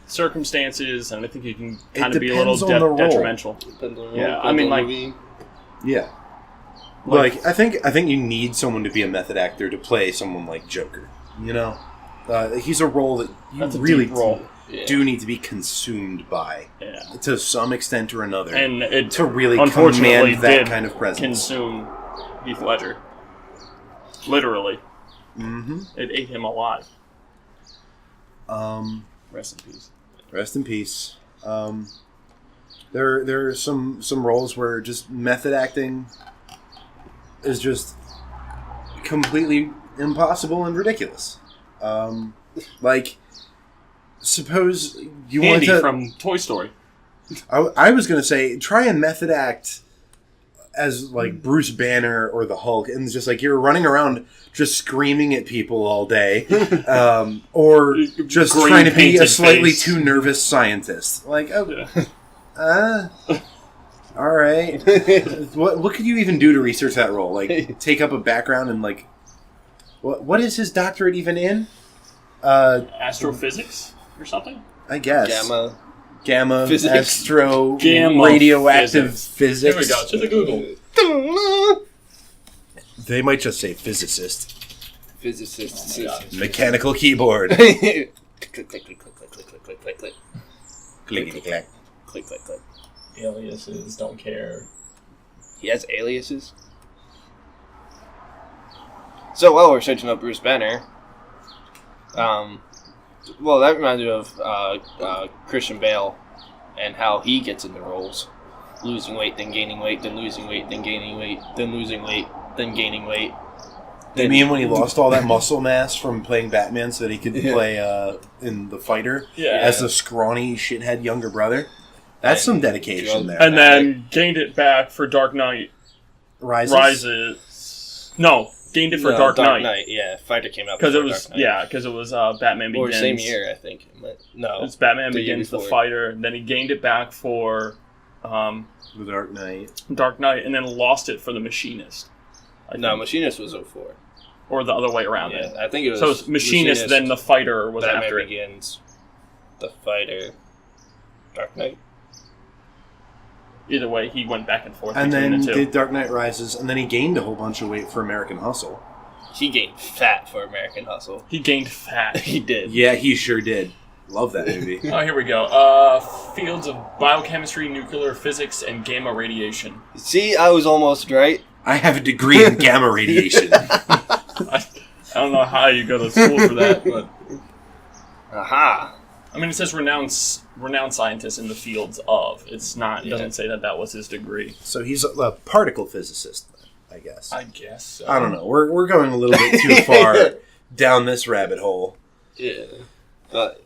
circumstances, and I think it can kind of be a little detrimental. Depends on yeah, I mean, movie. Yeah. Like, I think you need someone to be a method actor to play someone like Joker. You know, he's a role that you really do need to be consumed by, to some extent or another, and it to really unfortunately command that kind of presence. Consume Heath Ledger, literally. Mm-hmm. It ate him alive. Rest in peace. Rest in peace. There are some roles where just method acting is just completely impossible and ridiculous. Suppose you Andy want to from Toy Story. I was going to say try and method act as Bruce Banner or the Hulk, and just you're running around just screaming at people all day, or just trying to be a slightly too nervous scientist. All right. What could you even do to research that role? Take up a background and what is his doctorate even in? Astrophysics or something? I guess. Gamma physics. Radioactive physics. Here we go. To the Google. They might just say physicist. Physicist. Mechanical keyboard. Click, click, click, click, click, click, click, click, click, click. Clickety clack. Click, click, click. Aliases, don't care. He has aliases? So while we're searching up Bruce Banner, well, that reminds me of Christian Bale and how he gets into roles. Losing weight, then gaining weight, then losing weight, then gaining weight, then losing weight, then gaining weight. You mean when he lost all that muscle mass from playing Batman so that he could play in The Fighter as the scrawny shithead younger brother? That's some dedication there. And then gained it back for Dark Knight Rises. No. Gained it for Dark Knight. Yeah, Fighter came out because it was Batman Begins. Or same year, I think. No, it's Batman Begins, the Fighter. And then he gained it back for the Dark Knight, and then lost it for the Machinist. Machinist was 2004, or the other way around. Yeah, I think it was. So it's Machinist, then the Fighter was Batman after Begins, the Fighter, Dark Knight. Either way, he went back and forth. And then did Dark Knight Rises, and then he gained a whole bunch of weight for American Hustle. He gained fat for American Hustle. He gained fat. He did. Yeah, he sure did. Love that movie. Oh, here we go. Fields of biochemistry, nuclear physics, and gamma radiation. See, I was almost right. I have a degree in gamma radiation. I don't know how you go to school for that, but... Aha! I mean, it says renowned scientist in the fields of. It's not. It doesn't say that was his degree. So he's a particle physicist, I guess. I guess so. I don't know. We're going a little bit too far down this rabbit hole. Yeah. But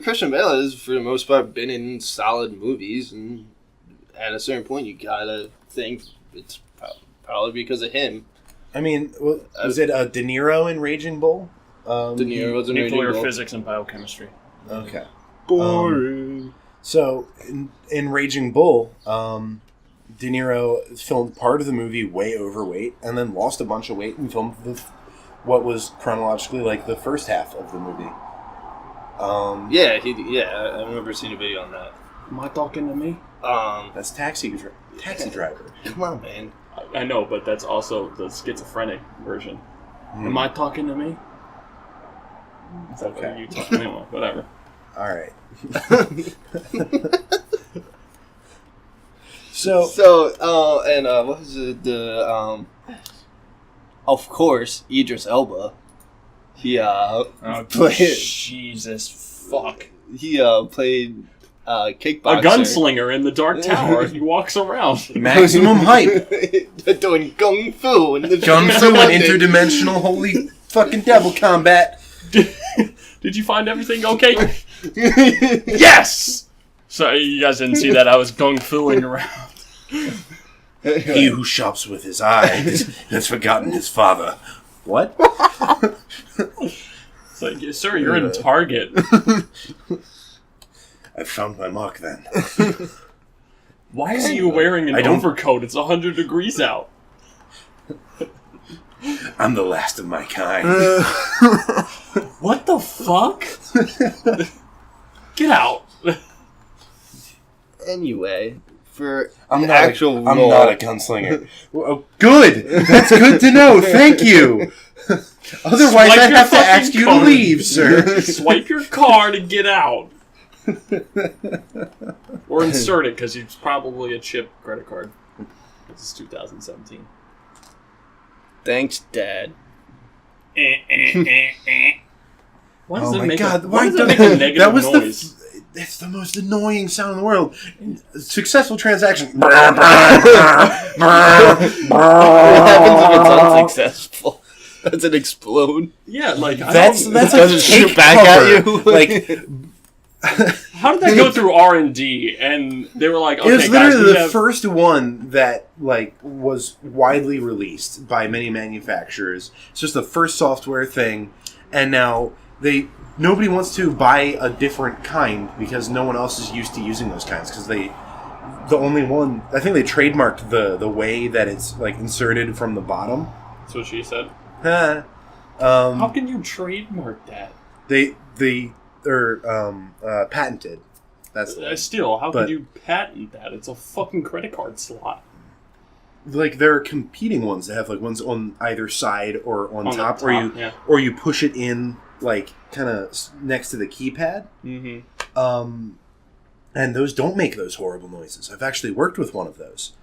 Christian Bale has, for the most part, been in solid movies and at a certain point, you gotta think it's probably because of him. I mean, was it De Niro in Raging Bull? De Niro was in Raging nuclear Bull. physics and biochemistry. Okay. Boring. So, in Raging Bull, De Niro filmed part of the movie way overweight, and then lost a bunch of weight and filmed what was chronologically like the first half of the movie. I remember seeing a video on that. Am I talking to me? That's Taxi Driver. Come on, man. I know, but that's also the schizophrenic version. Am I talking to me? It's okay. You talking to me? Whatever. All right. So, what was it? Of course, Idris Elba. He played. Jesus fuck. He played kickboxer. A gunslinger in the Dark Tower. He walks around. maximum hype. Doing kung fu and Kung fu and interdimensional holy fucking devil combat. Did you find everything okay? Yes! So you guys didn't see that. I was kung fuing around. He who shops with his eyes has forgotten his father. What? It's like, sir, you're in Target. I found my mark then. Why are you wearing an overcoat? It's 100 degrees out. I'm the last of my kind. What the fuck? Get out. Anyway, I'm not a gunslinger. Oh, good. That's good to know. Thank you. Otherwise, I'd have to ask you to leave, sir. Swipe your card and get out. Or insert it, because it's probably a chip credit card. This is 2017. Thanks, Dad. Why does Oh it my make God! why does it make a negative that was noise? It's the most annoying sound in the world. Successful transaction. What happens if it's unsuccessful? Does it explode? Yeah, like That's Does like it cake shoot back cover. at you? Like, how did that go through R&D? And they were like, okay, it was guys, literally the first one that like was widely released by many manufacturers. It's just the first software thing, and now nobody wants to buy a different kind because no one else is used to using those kinds because the only one I think they trademarked the way that it's like inserted from the bottom. That's what she said. How can you trademark that? They're patented. That's still, how could you patent that? It's a fucking credit card slot. Like there are competing ones that have like ones on either side or on top, or you push it in like kind of next to the keypad. Mm-hmm. And those don't make those horrible noises. I've actually worked with one of those,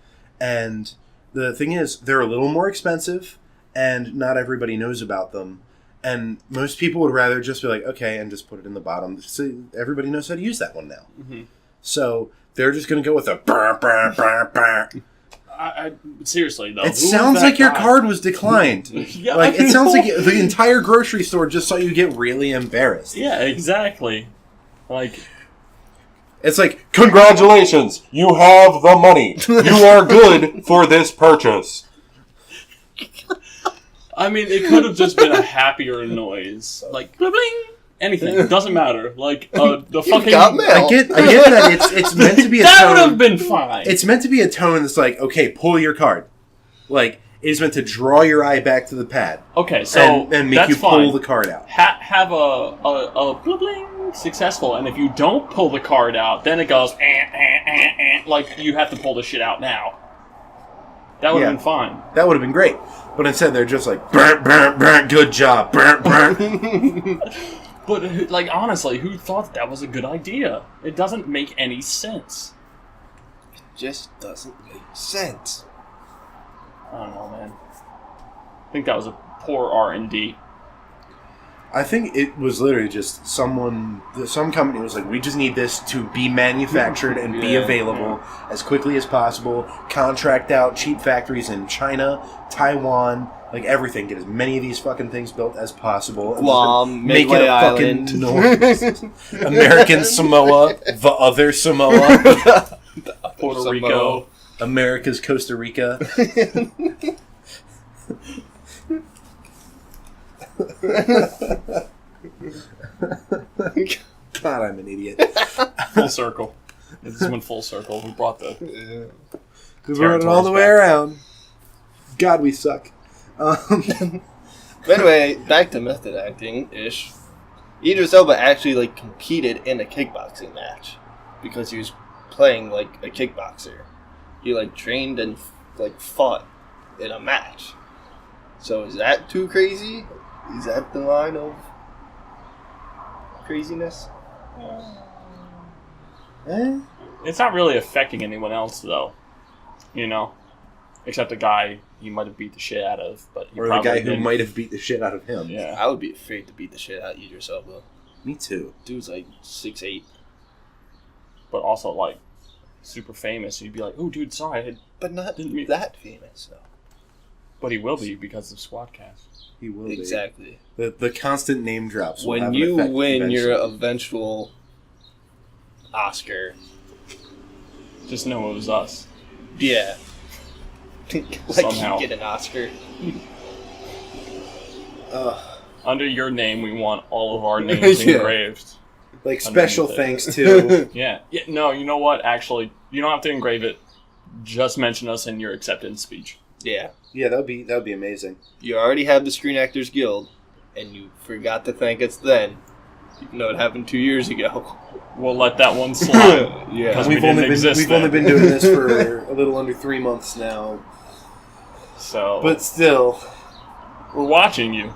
and the thing is, they're a little more expensive, and not everybody knows about them. And most people would rather just be like, okay, and just put it in the bottom. So everybody knows how to use that one now. Mm-hmm. So they're just going to go with a brr, brr, brr, brr. Seriously, though. It sounds like your card was declined. Yeah, like it sounds like the entire grocery store just saw you get really embarrassed. Yeah, exactly. Like... It's like, congratulations, you have the money. You are good for this purchase. I mean, it could have just been a happier noise. Like, bling, anything. It doesn't matter. Like, the fucking... I get that it's meant to be a tone. That would have been fine. It's meant to be a tone that's like, okay, pull your card. Like, it's meant to draw your eye back to the pad. Okay, so and make you pull the card out. Have a bling successful, and if you don't pull the card out, then it goes like you have to pull the shit out now. That would have been fine. That would have been great. But instead, they're just like, burn, burn, burn, good job, burn, burn. But, like, honestly, who thought that was a good idea? It doesn't make any sense. It just doesn't make sense. I don't know, man. I think that was a poor R&D. I think it was literally just some company was like, we just need this to be manufactured and be available as quickly as possible. Contract out cheap factories in China, Taiwan, like everything. Get as many of these fucking things built as possible. Guam, make it a Island. fucking noise. American Samoa, the other Samoa. The other Puerto Samoa. Rico. America's Costa Rica. God, I'm an idiot. Full circle. This went full circle. We brought the... We brought it all the way around. God, we suck. But anyway, back to method acting-ish. Idris Elba actually competed in a kickboxing match because he was playing like a kickboxer. He trained and fought in a match. So is that too crazy? Is that the line of craziness? It's not really affecting anyone else, though. Except the guy he might have beat the shit out of. Or the guy who might have beat the shit out of him. Yeah. I would be afraid to beat the shit out of Idris Elba. Me too. Dude's 6'8". But also, super famous. You'd be like, oh, dude, sorry. But not that famous, though. But he will be because of Sqwadcast. He will be. Exactly. The constant name drops. When you win your eventual Oscar, just know it was us. Yeah. Somehow. You get an Oscar. Under your name, we want all of our names engraved. Special thanks to... Yeah. No, you know what? Actually, you don't have to engrave it. Just mention us in your acceptance speech. Yeah. Yeah, that would be amazing. You already have the Screen Actors Guild, and you forgot to thank us then. Even though it happened 2 years ago. We'll let that one slide. Yeah. Because we've only been doing this for a little under 3 months now. So... But still... We're watching you.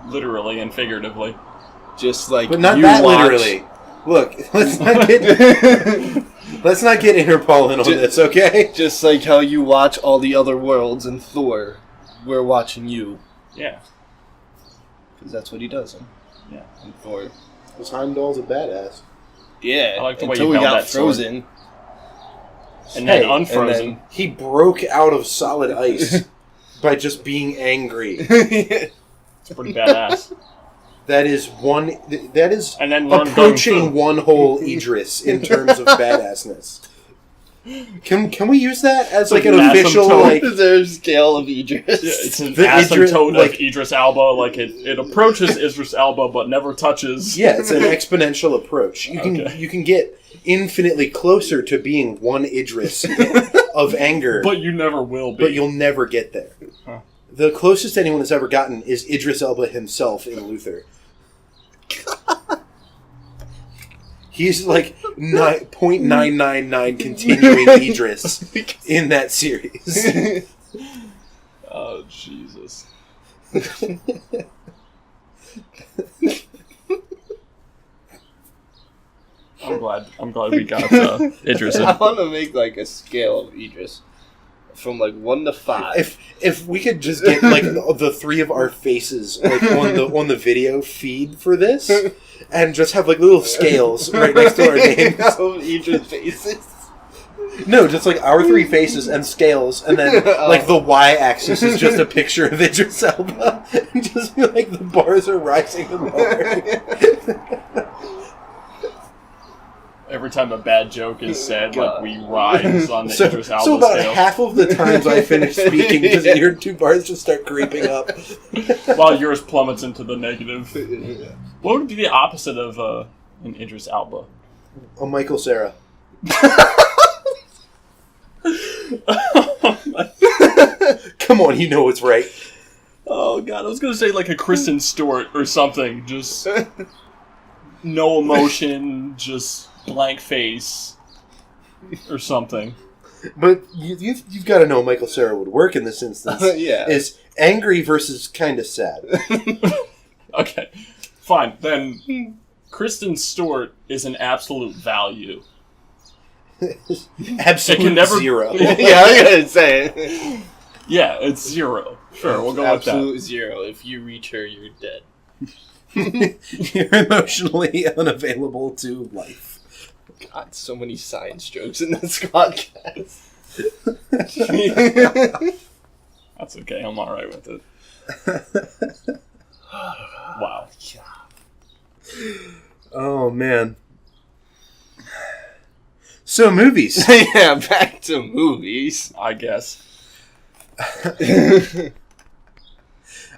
Literally and figuratively. Just but not that literally. Look, let's not get Interpol in on this, okay? Just like how you watch all the other worlds in Thor, we're watching you. Yeah. Because that's what he does in Thor. Because Heimdall's a badass. Yeah, I like the way until you we held got that sword. frozen. And then unfrozen. And then he broke out of solid ice by just being angry. It's pretty badass. That is and then approaching one whole Idris in terms of badassness. Can we use that as an official Is there a scale of Idris? Yeah, it's an asymptote of Idris Elba. It approaches Idris Elba but never touches. Yeah, it's an exponential approach. You can get infinitely closer to being one Idris of anger, but you never will be. But you'll never get there. Huh. The closest anyone has ever gotten is Idris Elba himself in Luther. He's 0.999 continuing Idris in that series. Oh, Jesus. I'm glad we got Idris in. I want to make a scale of Idris. From 1 to 5. If we could just get the three of our faces on the video feed for this, and just have little scales right next to our names. Idris faces. No, just our three faces and scales, and then the y-axis is just a picture of Idris Elba, and just the bars are rising and lowering. Every time a bad joke is said, we rise on the Idris Elba So about scale. half of the times I finish speaking, because your two bars just start creeping up. While yours plummets into the negative. What would be the opposite of an Idris Elba? A Michael Cera. Come on, you know it's right. Oh, God, I was going to say a Kristen Stewart or something. Just no emotion, just blank face or something. But you've got to know Michael Cera would work in this instance. Yeah. Is angry versus kind of sad. Okay, fine. Then Kristen Stewart is an absolute value. Absolute zero. Yeah, I was going to say it. Yeah, it's 0. Sure, we'll go with that. Absolute 0. If you reach her, you're dead. You're emotionally unavailable to life. God, so many science jokes in this Sqwadcast. That's okay, I'm alright with it. Wow. Oh, man. So movies. Yeah, back to movies. I guess.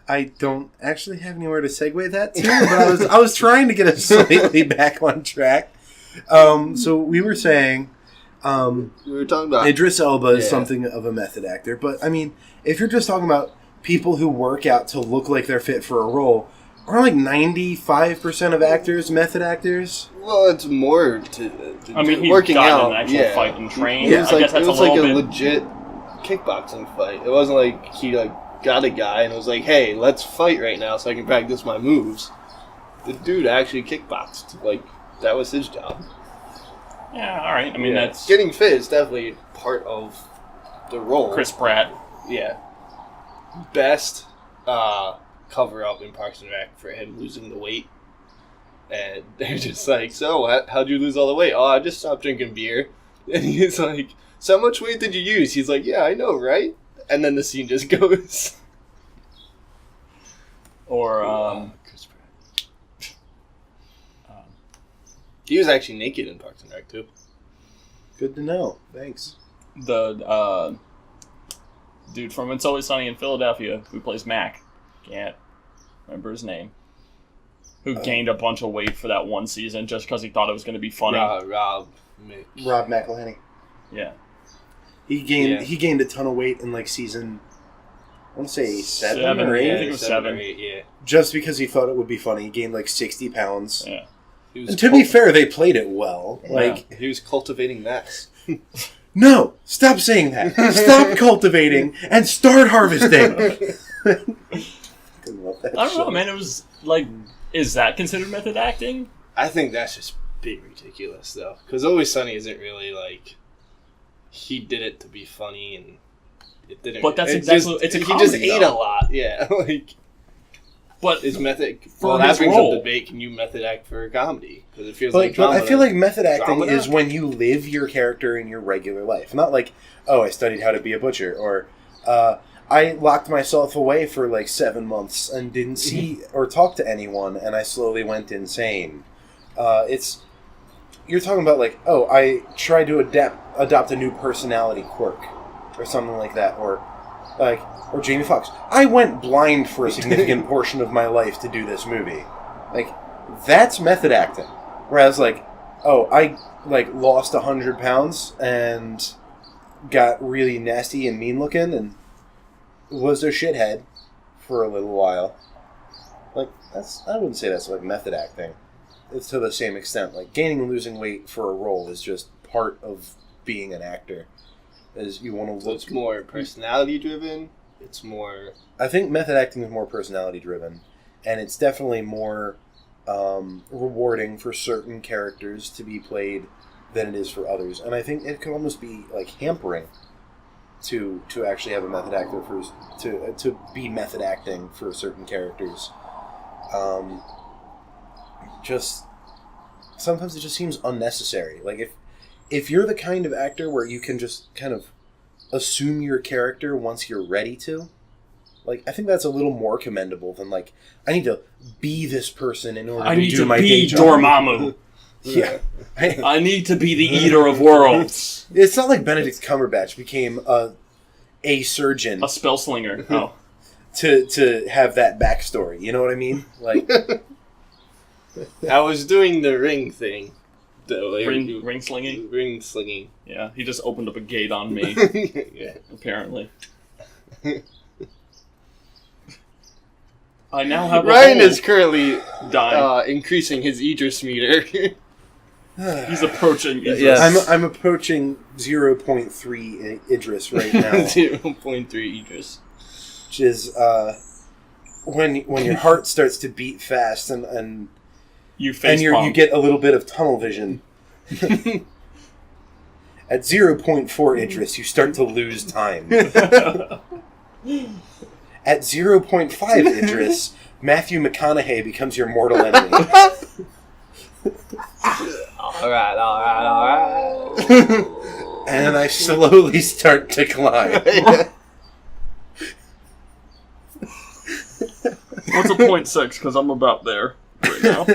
I don't actually have anywhere to segue that to, but I was trying to get us slightly back on track. So we were saying, we were talking about Idris Elba is something of a method actor, but I mean, if you're just talking about people who work out to look like they're fit for a role, aren't like 95% of actors method actors? Well, it's more to I mean, he working got out. in an actual fight and trained. It was I guess that's it was a like a bit... legit kickboxing fight. It wasn't like he got a guy and was like, "Hey, let's fight right now so I can practice my moves." The dude actually kickboxed. Like, that was his job. Yeah, all right. I mean, that's getting fit is definitely part of the role. Chris Pratt. Yeah. Best cover up in Parks and Rec for him losing the weight. And they're just like, "So, how'd you lose all the weight?" "Oh, I just stopped drinking beer." And he's like, "So how much weight did you use?" He's like, "Yeah, I know, right?" And then the scene just goes. Or, Chris Pratt. He was actually naked in Parks and Rec, too. Good to know. Thanks. The dude from It's Always Sunny in Philadelphia who plays Mac. Can't remember his name. Who gained a bunch of weight for that one season just because he thought it was going to be funny. Rob McElhenney. Yeah. He gained a ton of weight in like season, I want to say 7 or 8. I think it was 7. Or 8, yeah. Just because he thought it would be funny. He gained like 60 pounds. Yeah. And to be fair, they played it well. Like he was cultivating mass. No! Stop saying that! Stop cultivating and start harvesting! I don't know, man. It was like, is that considered method acting? I think that's just big ridiculous, though. Because Always Sunny isn't really like... He did it to be funny, and it didn't... But that's exactly... It's a comedy, He just ate a lot, yeah. Like... But is method... Well, that brings up debate. Can you method act for a comedy? Because it feels like drama. But I feel like method acting is when you live your character in your regular life. Not like, oh, I studied how to be a butcher, or I locked myself away for like 7 months and didn't see or talk to anyone, and I slowly went insane. You're talking about like, oh, I tried to adopt a new personality quirk, or something like that, or Jamie Foxx. I went blind for a significant portion of my life to do this movie. Like, that's method acting. Whereas, like, oh, I, like, lost 100 pounds and got really nasty and mean looking and was a shithead for a little while. Like, I wouldn't say that's, like, method acting. It's to the same extent. Like, gaining and losing weight for a role is just part of being an actor. Is you want to look... So it's more personality-driven? It's more... I think method acting is more personality-driven. And it's definitely more rewarding for certain characters to be played than it is for others. And I think it could almost be, like, hampering to actually have a method actor to be method acting for certain characters. Just... Sometimes it just seems unnecessary. Like, if you're the kind of actor where you can just kind of assume your character once you're ready to, like, I think that's a little more commendable than, like, I need to be this person in order to do my day job. Dormammu. Yeah. I need to be the eater of worlds. It's not like Benedict Cumberbatch became a surgeon. A spell slinger. Oh. To have that backstory. You know what I mean? Like, I was doing the ring thing. Ring slinging? Ring slinging. Yeah, he just opened up a gate on me. Yeah. Apparently. I now have Ryan is currently dying. increasing his Idris meter. He's approaching Idris. Yes. I'm approaching 0.3 Idris right now. 0.3 Idris. Which is when your heart starts to beat fast and you get a little bit of tunnel vision. At 0.4 Idris, you start to lose time. At 0.5 Idris, Matthew McConaughey becomes your mortal enemy. Alright. And I slowly start to climb. What's a 0.6? Because I'm about there right now.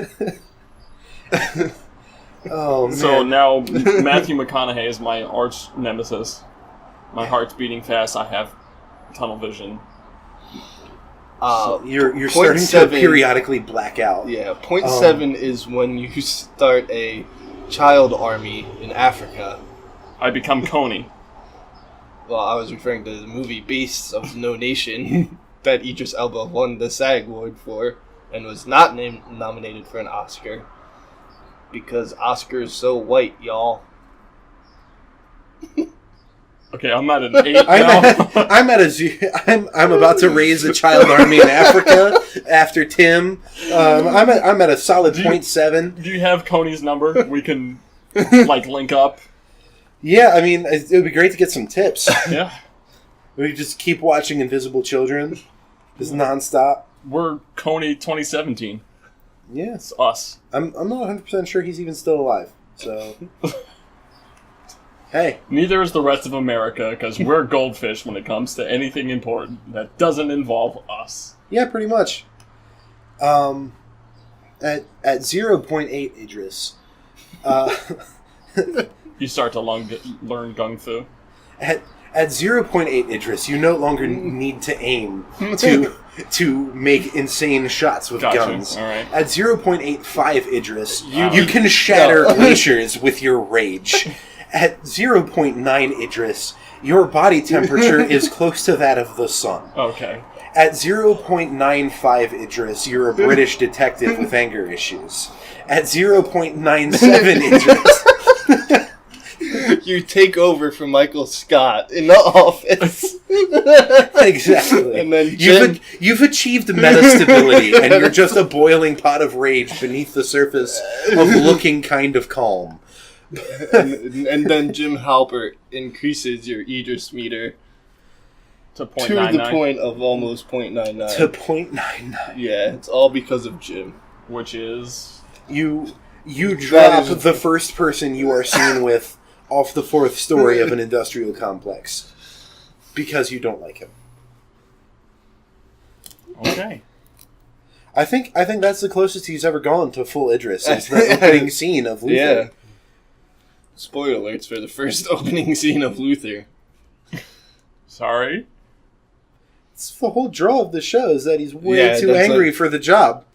Oh, man. So now Matthew McConaughey is my arch nemesis. My heart's beating fast. I have tunnel vision. So you're starting to periodically black out. Yeah, 0.7 is when you start a child army in Africa. I become Coney. Well, I was referring to the movie Beasts of No Nation that Idris Elba won the SAG Award for and was not nominated for an Oscar because Oscar is so white, y'all. Okay, I'm at an 8 now. I'm about to raise a child army in Africa after Tim. I'm at a solid 0.7. Do you have Coney's number? We can link up. Yeah, I mean, it would be great to get some tips. Yeah. We just keep watching Invisible Children, just nonstop. We're Coney 2017. Yeah, it's us. I'm not 100% sure he's even still alive. So, hey, neither is the rest of America because we're goldfish when it comes to anything important that doesn't involve us. Yeah, pretty much. At 0.8 Idris. You start to learn Gung Fu. At 0.8 Idris, you no longer need to aim to make insane shots with guns. All right. At 0.85 Idris, you can shatter glaciers with your rage. At 0.9 Idris, your body temperature is close to that of the sun. Okay. At 0.95 Idris, you're a British detective with anger issues. At 0.97 Idris... You take over from Michael Scott in the office. Exactly. And then you've achieved meta stability, and you're just a boiling pot of rage beneath the surface of looking kind of calm. and then Jim Halpert increases your Idris meter to 0.99. To the point of almost 0.99. To 0.99. Yeah, it's all because of Jim. Which is... You drop the first person you are seen with off the 4th story of an industrial complex because you don't like him. Okay. I think that's the closest he's ever gone to full Idris. Is the opening scene of Luther. Yeah. Spoiler alerts for the first opening scene of Luther. Sorry? It's the whole draw of the show is that he's way too angry for the job.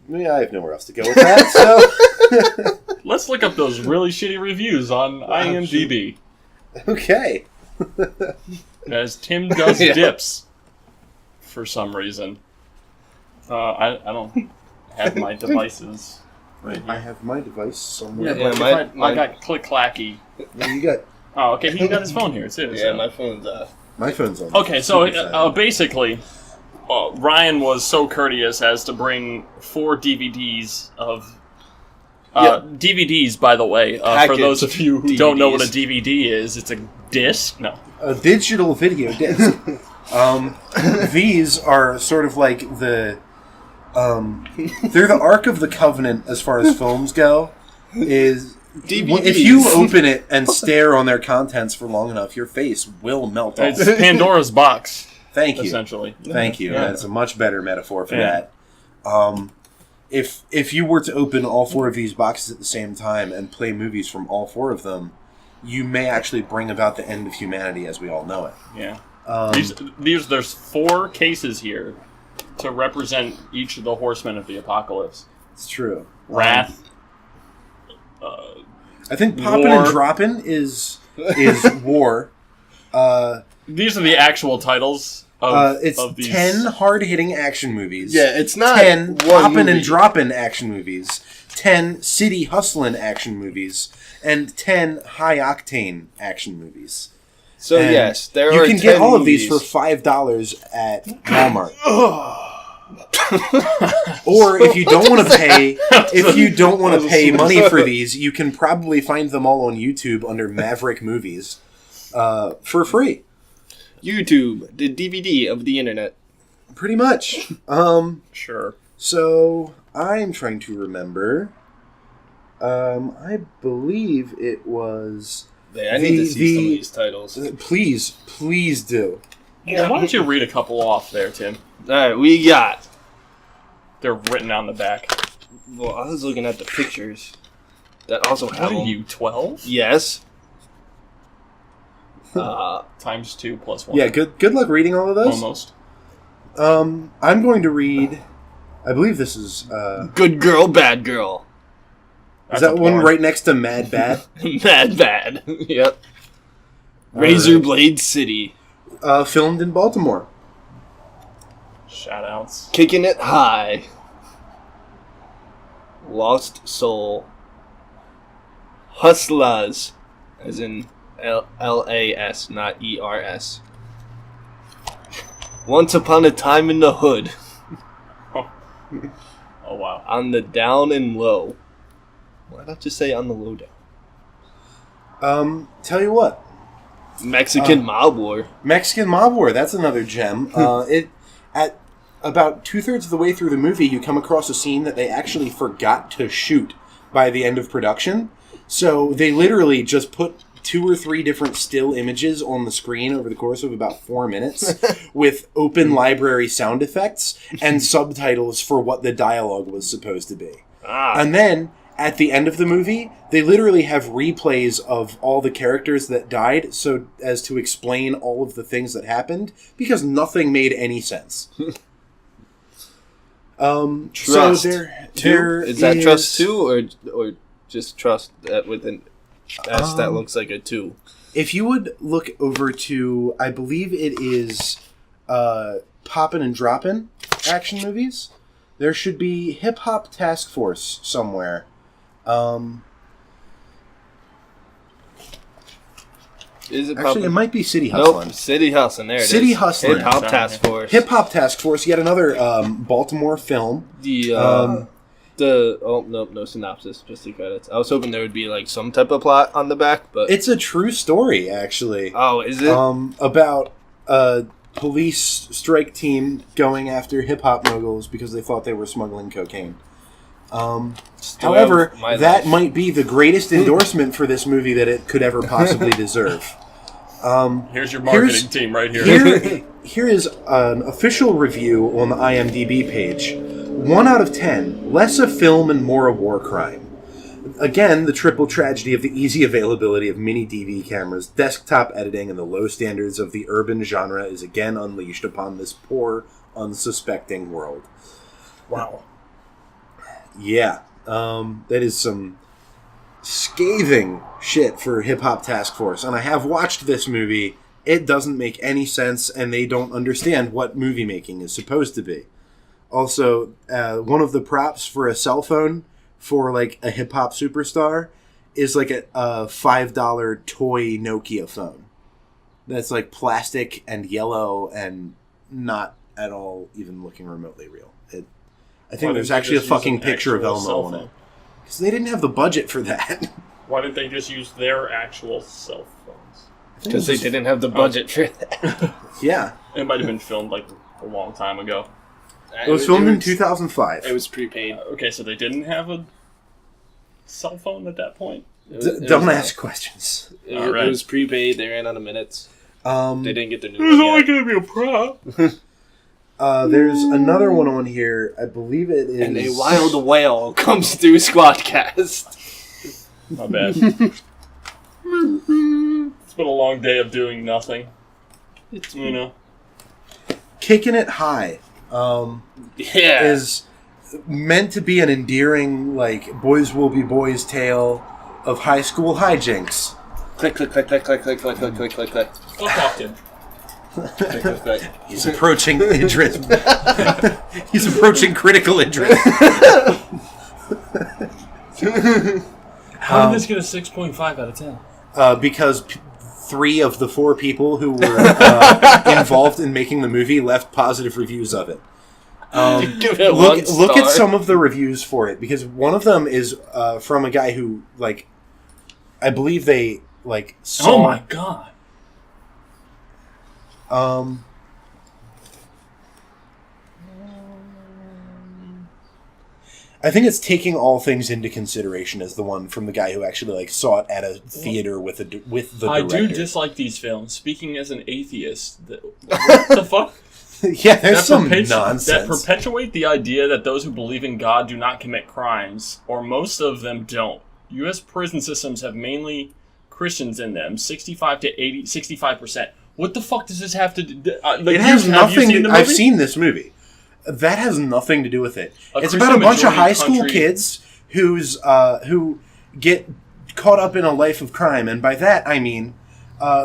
I have nowhere else to go with that, so... Let's look up those really shitty reviews on IMDb. Okay. As Tim does dips, for some reason. I don't have my devices right here. I have my device somewhere. I got click-clacky. Yeah, you got... Oh, okay, he got his phone here, too. Yeah, my phone's off. My phone's on. Okay, so basically... Ryan was so courteous as to bring 4 DVDs of... DVDs, by the way, for those of you who don't know what a DVD is, it's a disc? No. A digital video disc. These are sort of like the... they're the Ark of the Covenant as far as films go. DVDs. If you open it and stare on their contents for long enough, your face will melt off. It's Pandora's box. Thank you. Essentially. Thank you. Yeah. That's a much better metaphor for that. If you were to open all 4 of these boxes at the same time and play movies from all 4 of them, you may actually bring about the end of humanity as we all know it. Yeah. There's 4 cases here to represent each of the horsemen of the apocalypse. It's true. Wrath. I think poppin' and droppin' is war. These are the actual titles. It's of these. 10 hard-hitting action movies. Yeah, it's not 10 poppin' and droppin' action movies. 10 city hustlin' action movies. And 10 high-octane action movies. So and yes, there are 10 You can get all of movies. these for $5 at Walmart. Or if you don't want to pay, money for these, you can probably find them all on YouTube under Maverick Movies for free. YouTube, the DVD of the internet. Pretty much. Sure. So, I'm trying to remember. I believe it was... I need to see some of these titles. Please do. Yeah, why don't you read a couple off there, Tim? Alright, we got... They're written on the back. Well, I was looking at the pictures that also have What are you, 12? Yes. Times 2 plus 1. Yeah, good luck reading all of those. Almost. I'm going to read... I believe this is... Good Girl, Bad Girl. Is that one right next to Mad Bad? Mad Bad. Yep. Razor Blade City. Filmed in Baltimore. Shoutouts. Kicking It High. Lost Soul. Hustlers. As in L-A-S, not E-R-S. Once Upon a Time in the Hood. Oh, wow. On the Down and Low. Why not just say on the low down? Tell you what. Mexican Mob War. Mexican Mob War, that's another gem. At about 2/3 of the way through the movie, you come across a scene that they actually forgot to shoot by the end of production. So they literally just put 2 or 3 different still images on the screen over the course of about 4 minutes with open library sound effects and subtitles for what the dialogue was supposed to be. And then, at the end of the movie, they literally have replays of all the characters that died so as to explain all of the things that happened because nothing made any sense. Trust. So there is that Trust 2 or just Trust that with an S that looks like a 2? If you would look over to, I believe it is Poppin' and Droppin' action movies, there should be Hip Hop Task Force somewhere. Is it Actually, it might be City Hustlin'. Nope, City Hustlin'. There it is. City Hustlin'. Hip Hop Task Force. Hip Hop Task Force, yet another Baltimore film. No synopsis, just the credits. I was hoping there would be like some type of plot on the back, but It's a true story, actually. oh, is it? About a police strike team going after hip hop moguls because they thought they were smuggling cocaine. However, that might be the greatest endorsement for this movie that it could ever possibly deserve. Here's your marketing team right here. Here is an official review on the IMDb page. 1 out of 10. Less a film and more a war crime. Again, the triple tragedy of the easy availability of mini DV cameras, desktop editing, and the low standards of the urban genre is again unleashed upon this poor, unsuspecting world. Wow. Yeah, that is some scathing shit for Hip Hop Task Force. And I have watched this movie. It doesn't make any sense, and they don't understand what movie making is supposed to be. Also, one of the props for a cell phone for like a hip hop superstar is like a $5 toy Nokia phone. That's like plastic and yellow and not at all even looking remotely real. I think there's actually a fucking picture of Elmo on it. Because they didn't have the budget for that. Why didn't they just use their actual cell phones? Because they didn't have the budget for that. Yeah. It might have been filmed like a long time ago. It was filmed in 2005. It was prepaid. Okay, so they didn't have a cell phone at that point? Don't ask questions. It was prepaid. They ran out of minutes. They didn't get the new It was one only yet. going to be a prop. There's another one on here. I believe it is... And a wild whale comes through Sqwadcast. My bad. It's been a long day of doing nothing. You know? Kicking It High. Yeah. Is meant to be an endearing, like, boys will be boys tale of high school hijinks. Click, click, click, click, click, click, click, click, click, click, click. Fuck off, Tim. Click, click, click. He's approaching interest. He's approaching critical interest. How did this get a 6.5 out of 10? Because 3 of the 4 people who were involved in making the movie left positive reviews of it. Give it one Look star. at some of the reviews for it, because one of them is from a guy who, like, I believe they, like, saw... Oh my god. I think it's Taking All Things Into Consideration as the one from the guy who actually, like, saw it at a theater with the director. I do dislike these films. Speaking as an atheist, what the fuck? Yeah, there's some nonsense. That perpetuate the idea that those who believe in God do not commit crimes, or most of them don't. U.S. prison systems have mainly Christians in them, 65%. What the fuck does this have to do? It has nothing. I've seen this movie. That has nothing to do with it. It's about a bunch of high school kids who get caught up in a life of crime, and by that I mean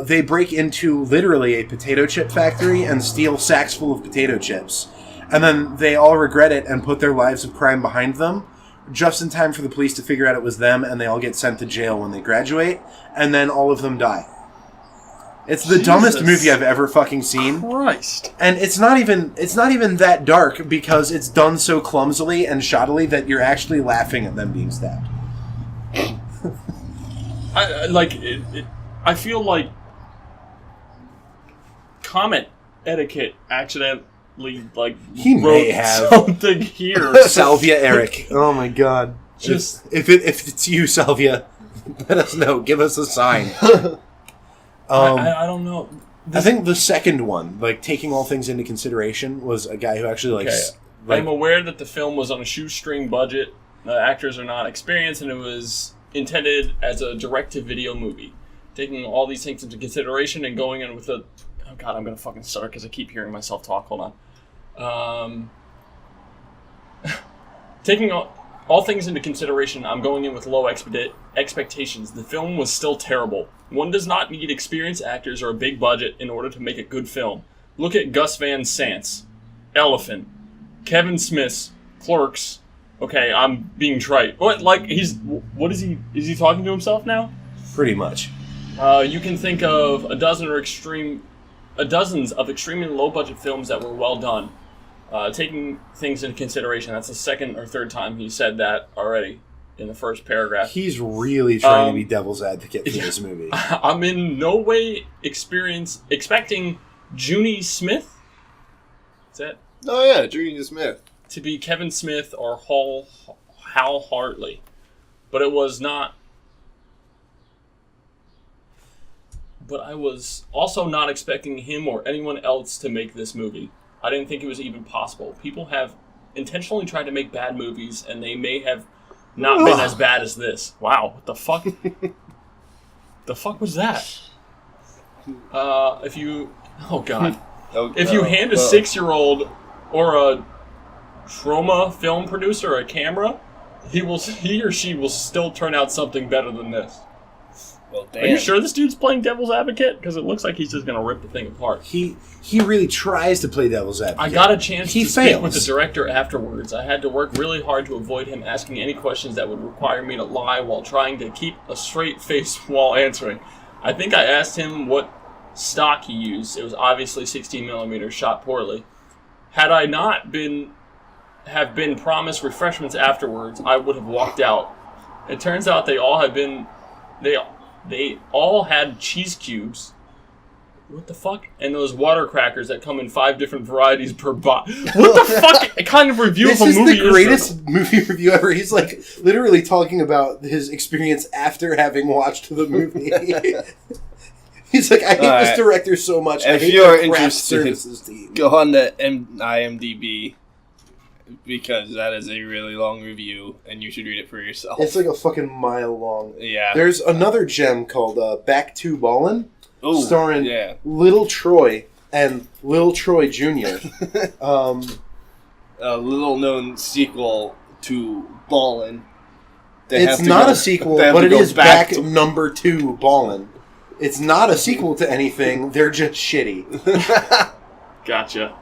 they break into literally a potato chip factory and steal sacks full of potato chips, and then they all regret it and put their lives of crime behind them, just in time for the police to figure out it was them, and they all get sent to jail when they graduate, and then all of them die. It's the dumbest movie I've ever fucking seen. Christ. And it's not even that dark because it's done so clumsily and shoddily that you're actually laughing at them being stabbed. I feel like comment etiquette accidentally he wrote may have something here. Salvia Eric. Oh my god. Just if it's you, Salvia, let us know. Give us a sign. I don't know. I think the second one, taking all things into consideration, was a guy who actually I'm aware that the film was on a shoestring budget. The actors are not experienced, and it was intended as a direct-to-video movie. Taking all these things into consideration and going in with a... Oh god, I'm going to fucking start because I keep hearing myself talk. Hold on. Taking all things into consideration, I'm going in with low expectations. The film was still terrible. One does not need experienced actors or a big budget in order to make a good film. Look at Gus Van Sant, Elephant, Kevin Smith's Clerks. Okay, I'm being trite. What is he talking to himself now? Pretty much. You can think of dozens of extremely low budget films that were well done. Taking things into consideration, that's the second or third time he said that already in the first paragraph. He's really trying to be devil's advocate for this movie. I'm in no way expecting Junie Smith. Is that? Oh yeah, Junie Smith. To be Kevin Smith or Hal Hartley. But it was not. But I was also not expecting him or anyone else to make this movie. I didn't think it was even possible. People have intentionally tried to make bad movies, and they may have not been as bad as this. Wow, what the fuck? The fuck was that? If you hand a 6-year-old or a trauma film producer a camera, he or she will still turn out something better than this. Well, damn. Are you sure this dude's playing devil's advocate? Because it looks like he's just going to rip the thing apart. He really tries to play devil's advocate. I got a chance to speak with the director afterwards. I had to work really hard to avoid him asking any questions that would require me to lie while trying to keep a straight face while answering. I think I asked him what stock he used. It was obviously 16mm, shot poorly. Had I not been promised refreshments afterwards, I would have walked out. It turns out they all had cheese cubes. What the fuck? And those water crackers that come in 5 different varieties per box. What the fuck kind of review of a movie is this? This is the greatest movie review ever. He's literally talking about his experience after having watched the movie. He's like, I hate this director so much. If you're interested, go on to IMDb. Because that is a really long review, and you should read it for yourself. It's like a fucking mile long. Yeah. There's another gem called Back to Ballin', starring Little Troy and Lil Troy Jr. A little-known sequel to Ballin'. It's not a sequel, but it is back number 2 Ballin'. It's not a sequel to anything. They're just shitty. Gotcha.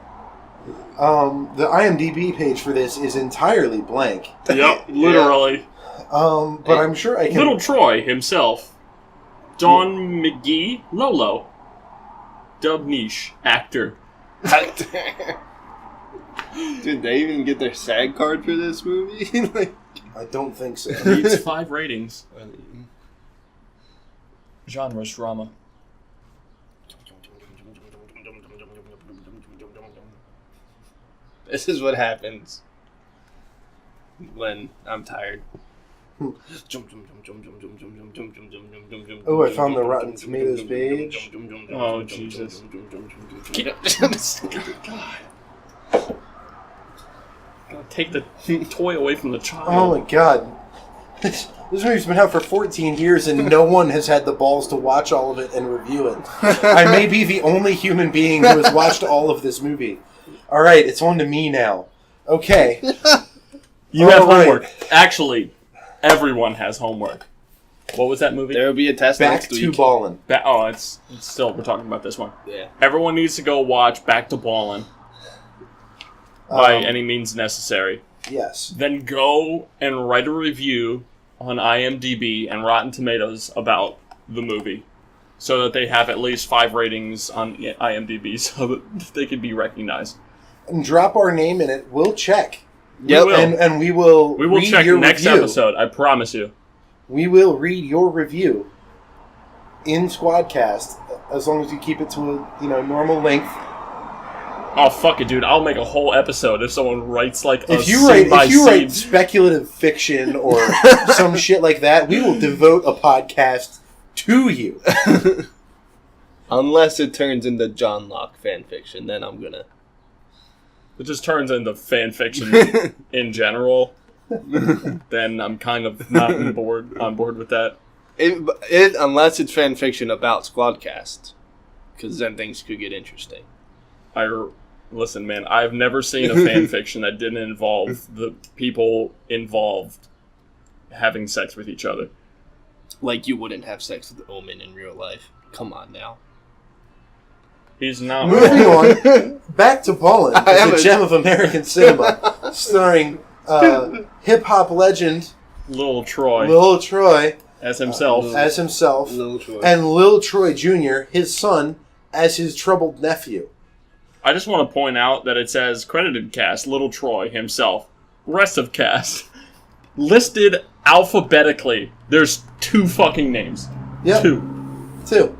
The IMDb page for this is entirely blank. Yep, literally. But I'm sure I can... Little Troy himself. Don McGee, Lolo. Dub niche, actor. Did they even get their SAG card for this movie? I don't think so. It needs 5 ratings. Genre's drama. This is what happens when I'm tired. Oh, I found the Rotten Tomatoes page. Oh, Jesus. Gotta take the toy away from the child. Oh my god. This movie's been out for 14 years and no one has had the balls to watch all of it and review it. I may be the only human being who has watched all of this movie. Alright, it's on to me now. Okay. You have homework. Actually, everyone has homework. What was that movie? There will be a test Back next to week. Ballin'. It's still, we're talking about this one. Yeah. Everyone needs to go watch Back to Ballin' by any means necessary. Yes. Then go and write a review on IMDb and Rotten Tomatoes about the movie, so that they have at least 5 ratings on IMDb, so that they can be recognized. And drop our name in it. We'll check. Yep. And we will read check your next review. episode, I promise you. We will read your review in Sqwadcast, as long as you keep it to a normal length. Oh, fuck it, dude. I'll make a whole episode if someone writes, like, If you write speculative fiction or some shit like that, we will devote a podcast to you. Unless it turns into John Locke fanfiction, then I'm gonna... It just turns into fan fiction in general. Then I'm kind of not on board with that. Unless it's fan fiction about Sqwadcast, because then things could get interesting. Listen, man, I've never seen a fan fiction that didn't involve the people involved having sex with each other. Like you wouldn't have sex with Omen in real life. Come on now. He's not. Moving on, Back to Ballin', is a gem of American cinema, starring hip-hop legend Lil Troy. As himself. Lil Troy. And Lil Troy Jr., his son, as his troubled nephew. I just want to point out that it says credited cast, Lil Troy himself. Rest of cast. Listed alphabetically. There's 2 fucking names. Yep. 2.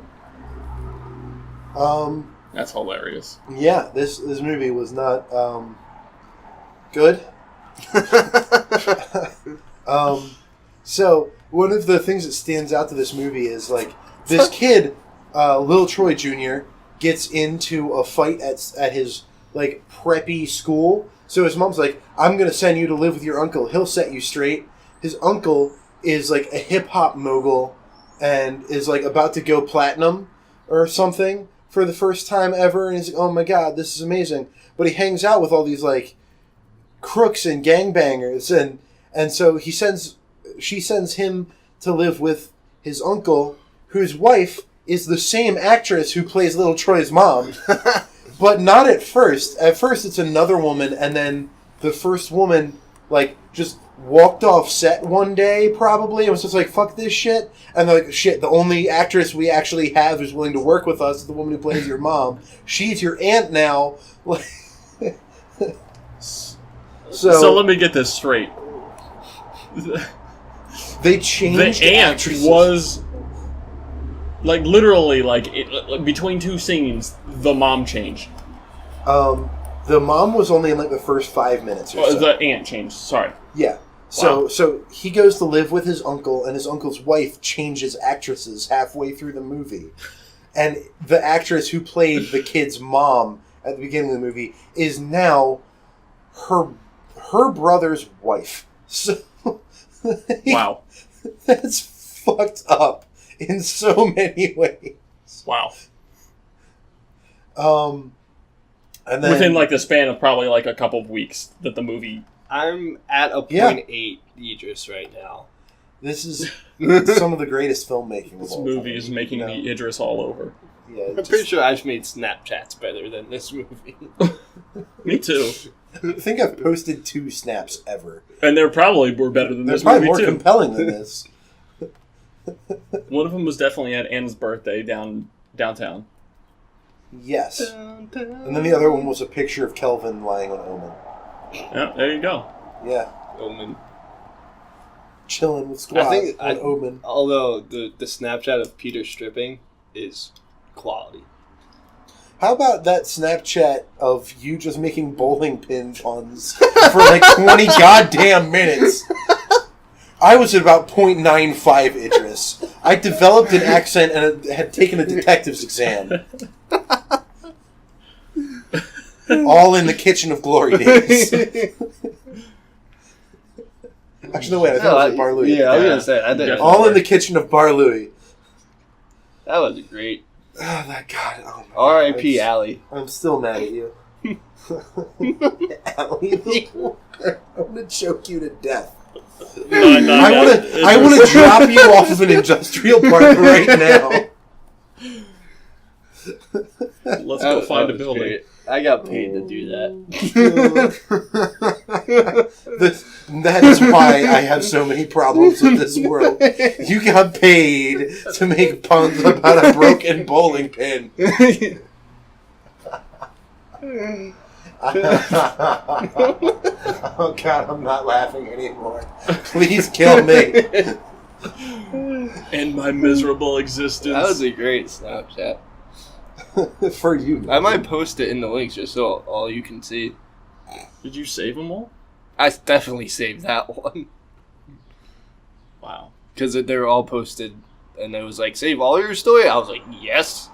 That's hilarious. Yeah, this movie was not good. So one of the things that stands out to this movie is like this kid, Lil Troy Jr., gets into a fight at his like preppy school. So his mom's like, "I'm gonna send you to live with your uncle. He'll set you straight." His uncle is like a hip hop mogul and is like about to go platinum or something for the first time ever, and he's like, "Oh my god, this is amazing!" But he hangs out with all these like crooks and gangbangers, and so she sends him to live with his uncle, whose wife is the same actress who plays Little Troy's mom, but not at first. At first, it's another woman, and then the first woman like just walked off set one day, probably, and was just like, "Fuck this shit." And they're like, "Shit, the only actress we actually have who's willing to work with us is the woman who plays your mom. She's your aunt now." So let me get this straight. They changed the aunt actresses. was like literally like between 2 scenes, the mom changed. The mom was only in like the first 5 minutes or so. The aunt changed. Sorry. Yeah. So he goes to live with his uncle, and his uncle's wife changes actresses halfway through the movie. And the actress who played the kid's mom at the beginning of the movie is now her brother's wife. So wow. That's fucked up in so many ways. Wow. And then within like the span of probably like a couple of weeks that the movie. I'm at a 0.8 Idris right now. This is some of the greatest filmmaking. This movie is making me Idris all over. Yeah, I'm pretty sure I've made Snapchats better than this movie. Me too. I think I've posted 2 snaps ever. And they probably were better than this They're probably movie, more too. compelling than this. One of them was definitely at Anna's birthday downtown. Yes. And then the other one was a picture of Kelvin lying on Omen. Yeah, there you go. Yeah. Omen. Chilling with Sqwad on Omen. Although the Snapchat of Peter stripping is quality. How about that Snapchat of you just making bowling pin puns for like 20 goddamn minutes? I was at about 0.95 Idris. I developed an accent and had taken a detective's exam. All in the Kitchen of Glory days. Actually, no, wait, I think it was Bar Louie. Yeah, I was going to say. I think All in the Kitchen of Bar Louie. That was great. Oh, that God. Oh, my R.I.P. God. Allie. I'm still mad at you. Allie, I'm going to choke you to death. I want to drop you off of an industrial park right now. Let's go find a building. Great. I got paid to do that. That is why I have so many problems with this world. You got paid to make puns about a broken bowling pin. Oh God, I'm not laughing anymore. Please kill me. End my miserable existence. That was a great Snapchat. For you. I might post it in the links just so all you can see. Did you save them all? I definitely saved that one. Wow. Because they were all posted, and it was like, save all your story? I was like, yes.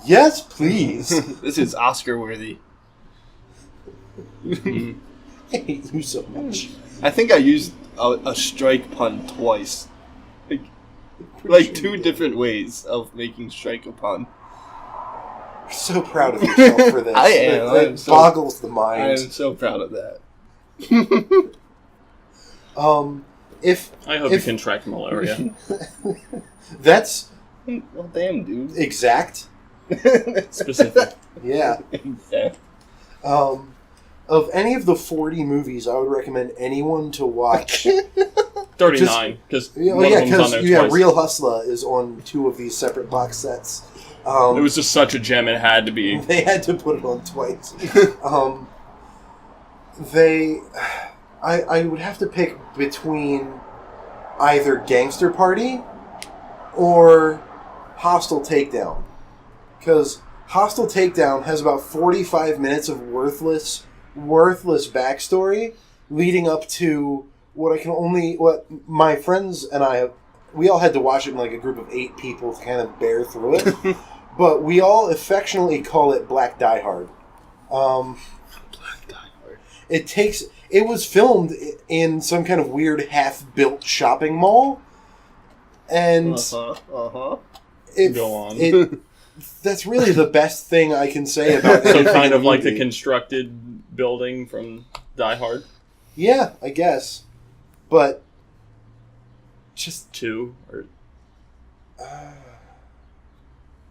Yes, please. This is Oscar-worthy. I hate you so much. I think I used a strike pun twice. Like two different ways of making strike a pun. You're so proud of yourself for this. I am. It boggles the mind. I am so proud of that. I hope you contract malaria. That's Well, damn, dude. exact. Specific. Yeah. Exact. Of any of the 40 movies, I would recommend anyone to watch. 39, because Yeah, one of them's on there twice. Real Hustler is on 2 of these separate box sets. It was just such a gem, it had to be. They had to put it on twice. I would have to pick between either Gangster Party or Hostile Takedown. Because Hostile Takedown has about 45 minutes of worthless backstory leading up to what my friends and I, we all had to watch it in like a group of 8 people to kind of bear through it. But we all affectionately call it Black Die Hard. Black Die Hard. It was filmed in some kind of weird half-built shopping mall. And Go on. That's really the best thing I can say about it. So kind of like the constructed building from Die Hard? Yeah, I guess. But just 2 or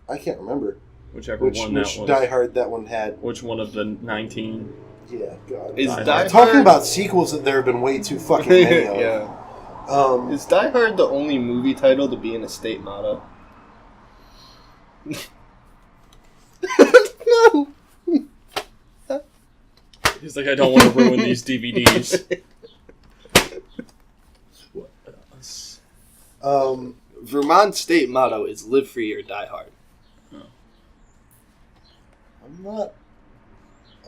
I can't remember which that which was. Die Hard that one had. Which one of the 19? Yeah, God. Is Die Die Hard. Hard... Talking about sequels that there have been way too fucking many of. Yeah. Is Die Hard the only movie title to be an estate motto? No. He's like, I don't want to ruin these DVDs. What else? Vermont's state motto is live free or die hard. I'm not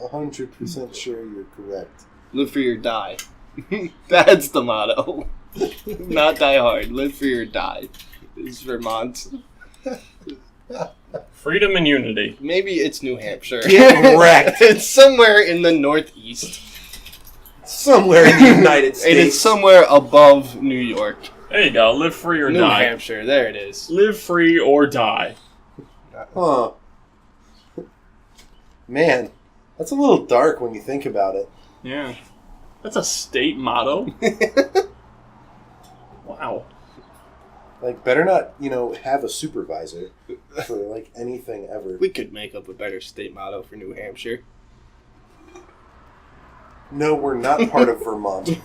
100% sure you're correct. Live free or die. That's the motto. Not die hard. Live free or die. Is Vermont. Freedom and unity. Maybe it's New Hampshire. Get wrecked. It's somewhere in the Northeast. Somewhere in the United States. And it's somewhere above New York. There you go. Live free or New die. Hampshire. There it is. Live free or die. Huh. Man, that's a little dark when you think about it. Yeah. That's a state motto. Wow. Like, better not, have a supervisor for, like, anything ever. We could make up a better state motto for New Hampshire. No, we're not part of Vermont.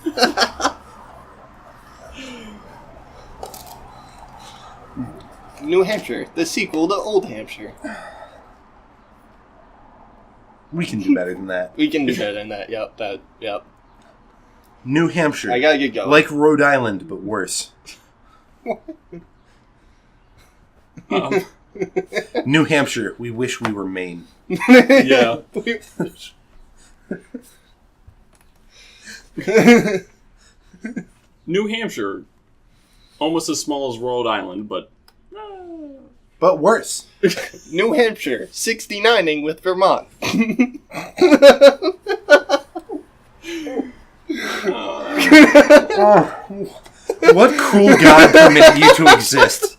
New Hampshire, the sequel to Old Hampshire. We can do better than that. We can do better than that. Yep. New Hampshire. I gotta get going. Like Rhode Island, but worse. New Hampshire, we wish we were Maine. Yeah. New Hampshire, almost as small as Rhode Island, but worse. New Hampshire, 69ing with Vermont. What cruel god permitted you to exist?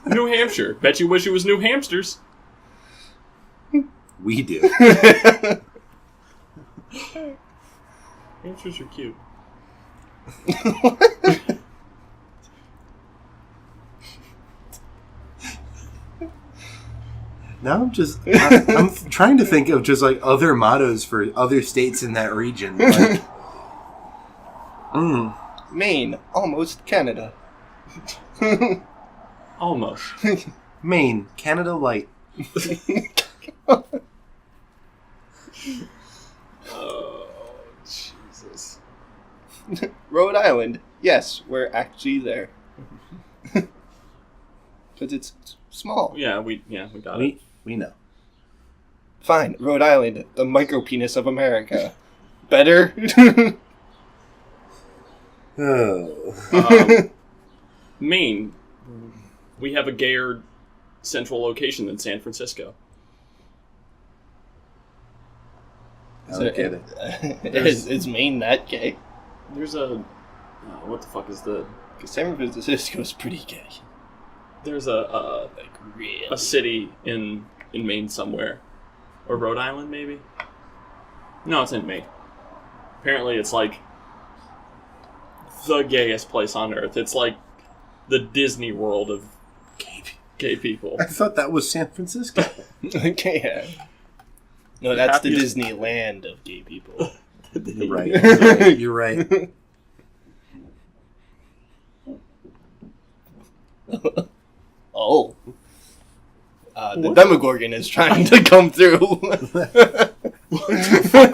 New Hampshire. Bet you wish it was New Hamsters. We do. Hamsters are cute. Now I'm trying to think of just like other mottos for other states in that region. Like, Maine, almost Canada. Almost. Maine, Canada light. Oh, Jesus. Rhode Island, yes, we're actually there. Because it's small. Yeah, we got it. We know. Fine, Rhode Island, the micropenis of America. Better? Maine, we have a gayer central location than San Francisco. I don't get it. Is Maine that gay? There's a... what the fuck is the... Because San Francisco's pretty gay. There's a city in Maine somewhere. Or Rhode Island, maybe? No, it's in Maine. Apparently it's like the gayest place on earth. It's like the Disney World of gay people. I thought that was San Francisco. Okay, yeah. No, that's the Disneyland of gay people. You're right. You're right. Oh. The Demogorgon is trying to come through. What the fuck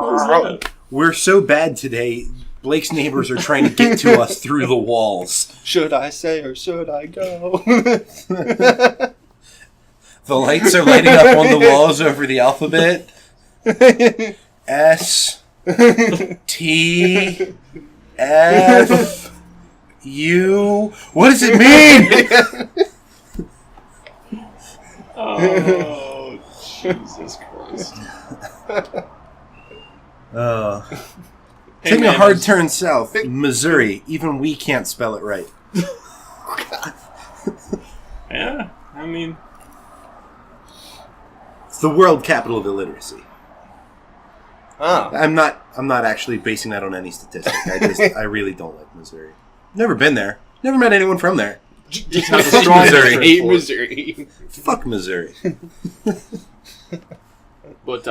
was that? We're so bad today, Blake's neighbors are trying to get to us through the walls. Should I say or should I go? The lights are lighting up on the walls over the alphabet. S T F U. What does it mean? Oh, Jesus Christ. Taking a hard turn south, Missouri. Even we can't spell it right. Yeah, I mean... It's the world capital of illiteracy. Ah. I'm not actually basing that on any statistic. I really don't like Missouri. Never been there. Never met anyone from there. Just have a strong Missouri. Missouri. Fuck Missouri. But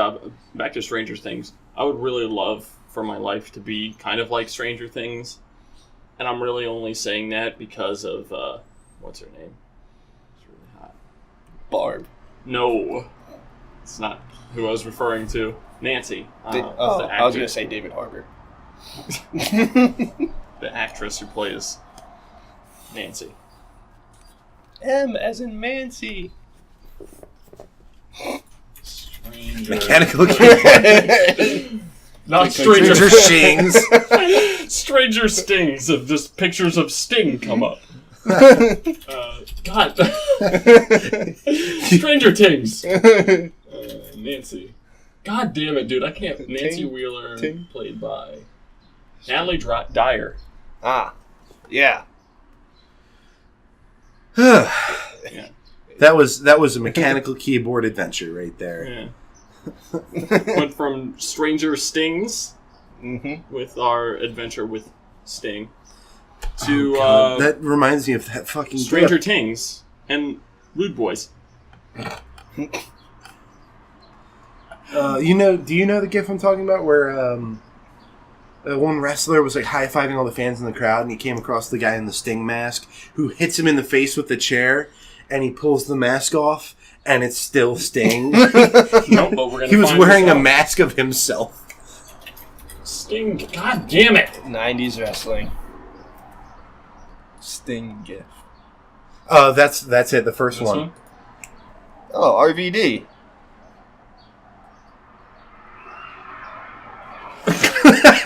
back to Stranger Things. I would really love for my life to be kind of like Stranger Things. And I'm really only saying that because of, what's her name? It's really hot. Barb. No. It's not who I was referring to. Nancy. I was going to say David Harbour. The actress who plays Nancy. M as in Mancy. Mechanical keyboard. Not Stranger Things. Stranger Stings of just pictures of Sting come up. God. Stranger Things. Nancy. God damn it, dude. I can't. Nancy Wheeler, played by Natalie Dyer. Ah. Yeah. Yeah. That was a mechanical keyboard adventure right there. Yeah. Went from Stranger Stings with our adventure with Sting to that reminds me of that fucking Stranger gif. Things and Rude Boys. Do you know the gif I'm talking about where one wrestler was like high-fiving all the fans in the crowd and he came across the guy in the Sting mask who hits him in the face with the chair and he pulls the mask off and it's still Sting. Nope, but we're gonna he was find wearing this a out. mask of himself. Sting, god damn it! 90s wrestling. Sting gif. That's it, the first This one. one? Oh, RVD.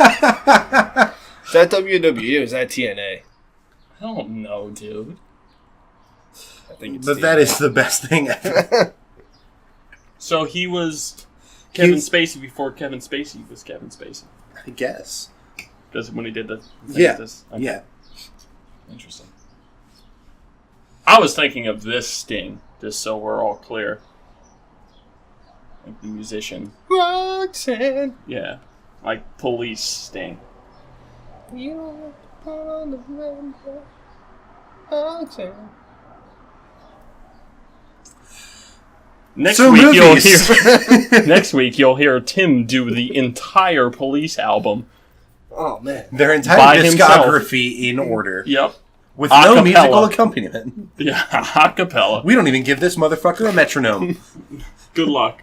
Is that WWE or is that TNA? I don't know, dude. I think it's But TNA. that is the best thing ever. So he was Kevin Spacey before Kevin Spacey was Kevin Spacey. I guess. Because when he did the Yeah. Okay. Yeah. Interesting. I was thinking of this Sting, just so we're all clear. Like the musician. Roxanne. Yeah. Like Police Sting. You don't have to put on the rainbow. Roxanne. Next So week movies. next week you'll hear Tim do the entire Police album. Oh, man. Their By entire himself. discography in order. Yep. With A no cappella. musical accompaniment. Yeah, a cappella. We don't even give this motherfucker a metronome. Good luck.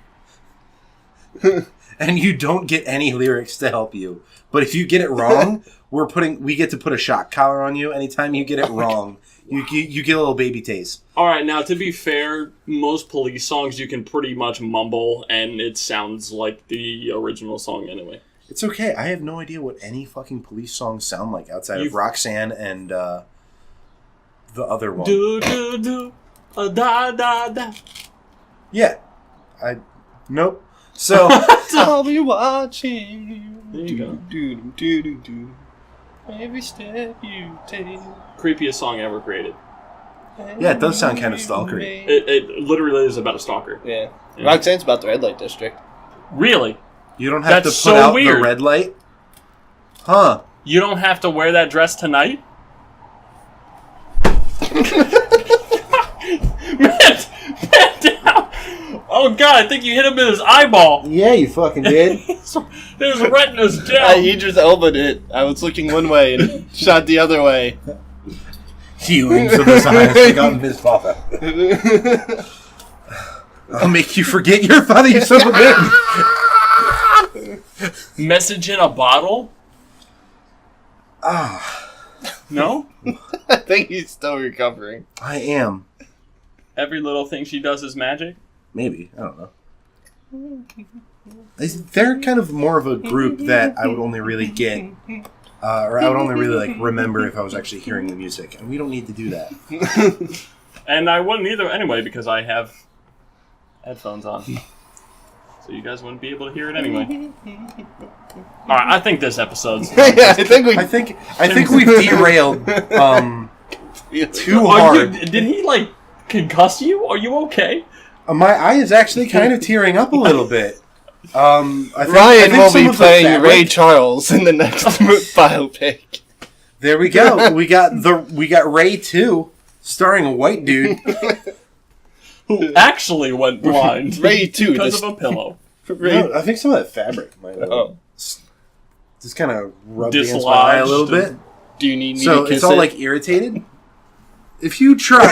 And you don't get any lyrics to help you. But if you get it wrong, we get to put a shock collar on you anytime you get it wrong. You get a little baby taste. All right, now to be fair, most Police songs you can pretty much mumble, and it sounds like the original song anyway. It's okay. I have no idea what any fucking Police songs sound like outside of Roxanne and the other one. Do do do, da da da. Yeah. Nope. So I'll be watching you. There you go. Do, do, do, do. Every step you take. Creepiest song ever created. yeah, it does sound kind of stalkery. It literally is about a stalker. Yeah. Yeah. Roxanne's about the red light district. Really? You don't have That's to put so out weird. the red light? Huh. You don't have to wear that dress tonight? man down! Oh god, I think you hit him in his eyeball. Yeah, you fucking did. His retina's down. He just elbowed it. I was looking one way and shot the other way. Healing for the signs forgotten his father. I'll make you forget your father, you son of a bitch. Message in a bottle? Ah, No? I think he's still recovering. I am. Every little thing she does is magic? Maybe. I don't know. They're kind of more of a group that I would only really get, or I would only really like remember if I was actually hearing the music, and we don't need to do that. And I wouldn't either anyway because I have headphones on. So you guys wouldn't be able to hear it anyway. Alright, I think this episode's... Yeah, I think we've derailed too hard. Did he, like, concuss you? Are you okay? My eye is actually kind of tearing up a little bit. I think Ryan will some be of the playing fabric- Ray Charles in the next biopic. There we go. We got Ray 2, starring a white dude. Who actually went blind. Ray 2. Because of a pillow. No, I think some of that fabric might have Oh. just kind of rubbed against my eye a little Dislodged. bit. Do you need me So to kiss it's all it? like irritated. If you try,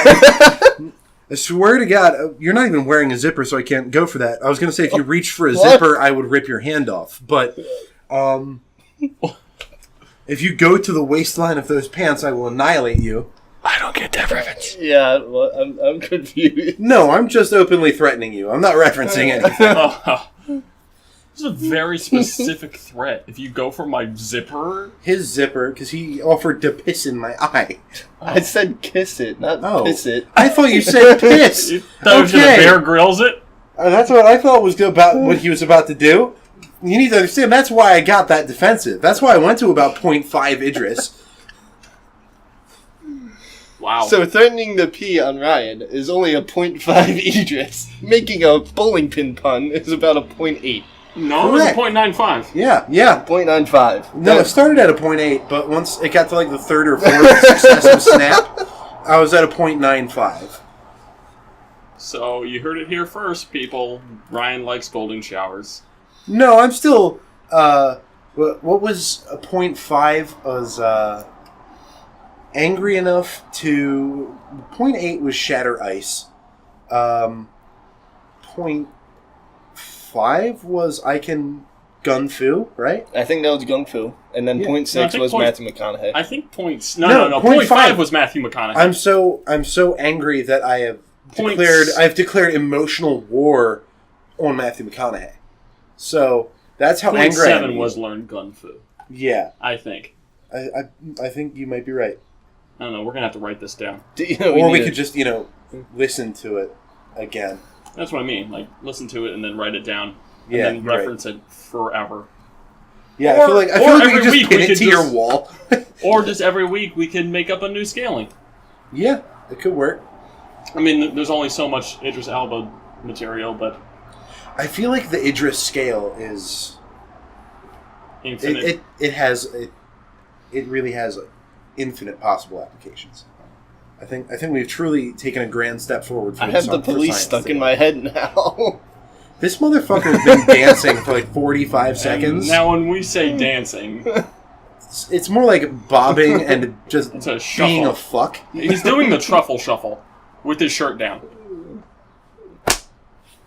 I swear to God, you're not even wearing a zipper, so I can't go for that. I was going to say if you reach for a zipper, I would rip your hand off. But if you go to the waistline of those pants, I will annihilate you. I don't get that reference. Yeah, well, I'm confused. No, I'm just openly threatening you. I'm not referencing anything. This is a very specific threat. If you go for my zipper... His zipper, because he offered to piss in my eye. I said kiss it, not piss it. I thought you said piss. You thought he was going to Bear Grylls it? That's what I thought was about what he was about to do. You need to understand, that's why I got that defensive. That's why I went to about 0.5 Idris. Wow. So threatening to pee on Ryan is only a 0.5 Idris. Making a bowling pin pun is about a 0.8. No, it was a Correct. 0.95. Yeah. 0.95. No, it started at a 0.8, but once it got to like the third or fourth successive snap, I was at a 0.95. So you heard it here first, people. Ryan likes golden showers. No, I'm still. What was a 0.5? Was angry enough to. 0.8 was shatter ice. 0.5 was I can gun fu, right? I think that was Gung Fu. And then Yeah. 0.6 No, I was think Matthew McConaughey. I think points. No, No, 0.5 0.5 was Matthew McConaughey. I'm so angry that I have Points. declared emotional war on Matthew McConaughey. So that's how angry I am. 0.7 was learned gun fu. Yeah. I think. I think you might be right. I don't know. We're going to have to write this down. Or we could just, listen to it again. That's what I mean. Like, listen to it and then write it down. And Yeah, then reference it forever. Yeah, I feel like we could just pin it to your wall. Or just every week we can make up a new scaling. Yeah, it could work. I mean, there's only so much Idris Elba material, but... I feel like the Idris scale is... Infinite. It really has infinite possible applications. I think we've truly taken a grand step forward. I have the police stuck in my head now. This motherfucker's been dancing for like 45 seconds. Now, when we say dancing, it's more like bobbing and just being a fuck. He's doing the truffle shuffle with his shirt down.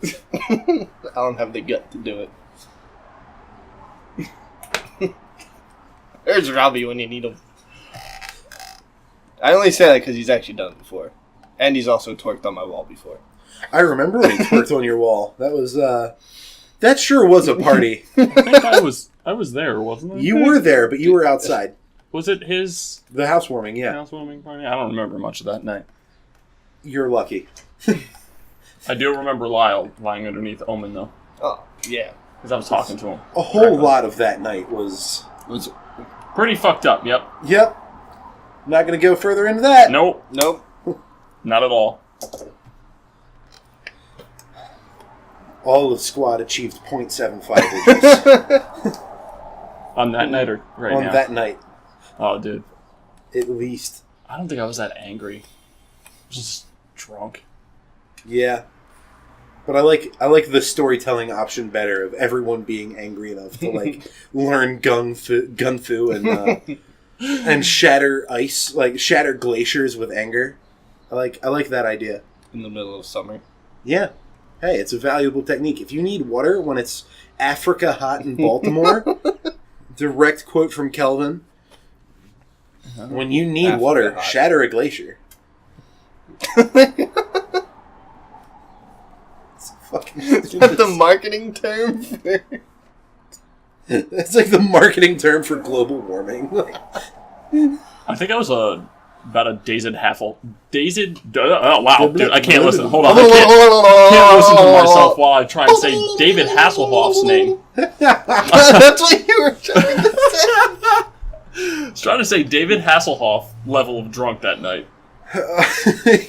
I don't have the gut to do it. There's Robbie when you need him. I only say that because he's actually done it before. And he's also twerked on my wall before. I remember when he twerked on your wall. That was, that sure was a party. I think I was there, wasn't I? You were there, but you were outside. Was it his... The housewarming, yeah. Housewarming party? I don't remember much of that night. You're lucky. I do remember Lyle lying underneath Omen, though. Oh, yeah. Because I was talking to him. A whole lot of that night was pretty fucked up, yep. Yep. Not going to go further into that. Nope. Not at all. All of Sqwad achieved 0.75 inches. On that night or right now? On that night. Oh, dude. At least. I don't think I was that angry. I was just drunk. Yeah. But I like the storytelling option better of everyone being angry enough to learn gunfu and shatter ice, shatter glaciers with anger. I like that idea. In the middle of summer. Yeah. Hey, it's a valuable technique. If you need water when it's Africa hot in Baltimore, direct quote from Kelvin. When you need Africa water, hot. Shatter a glacier. Is that the marketing term? That's like the marketing term for global warming. I think I was about a dazed Haffle. Oh, wow, dude, I can't listen. Hold on. I can't listen to myself while I try and say David Hasselhoff's name. That's what you were trying to say. I was trying to say David Hasselhoff level of drunk that night.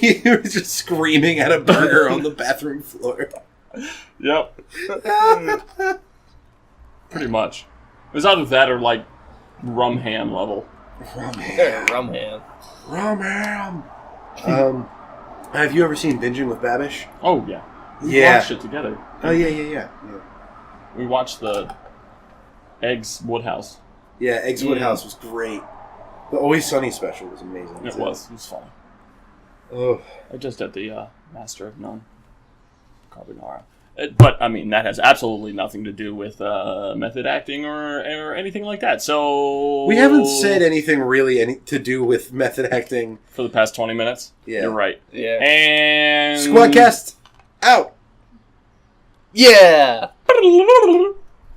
You were just screaming at a burger on the bathroom floor. Yep. Pretty much. It was either that or rum ham level. Rum ham. Have you ever seen Binging with Babish? Oh, yeah. We watched it together. Oh, yeah. We watched the Eggs Woodhouse. Yeah, Eggs Woodhouse was great. The Always Sunny special was amazing. It was fun. Oh. I just had the Master of None. Carbonara. But, I mean, that has absolutely nothing to do with method acting or anything like that. So... We haven't said anything really to do with method acting. For the past 20 minutes? Yeah. You're right. Yeah. And... Sqwadcast, out! Yeah!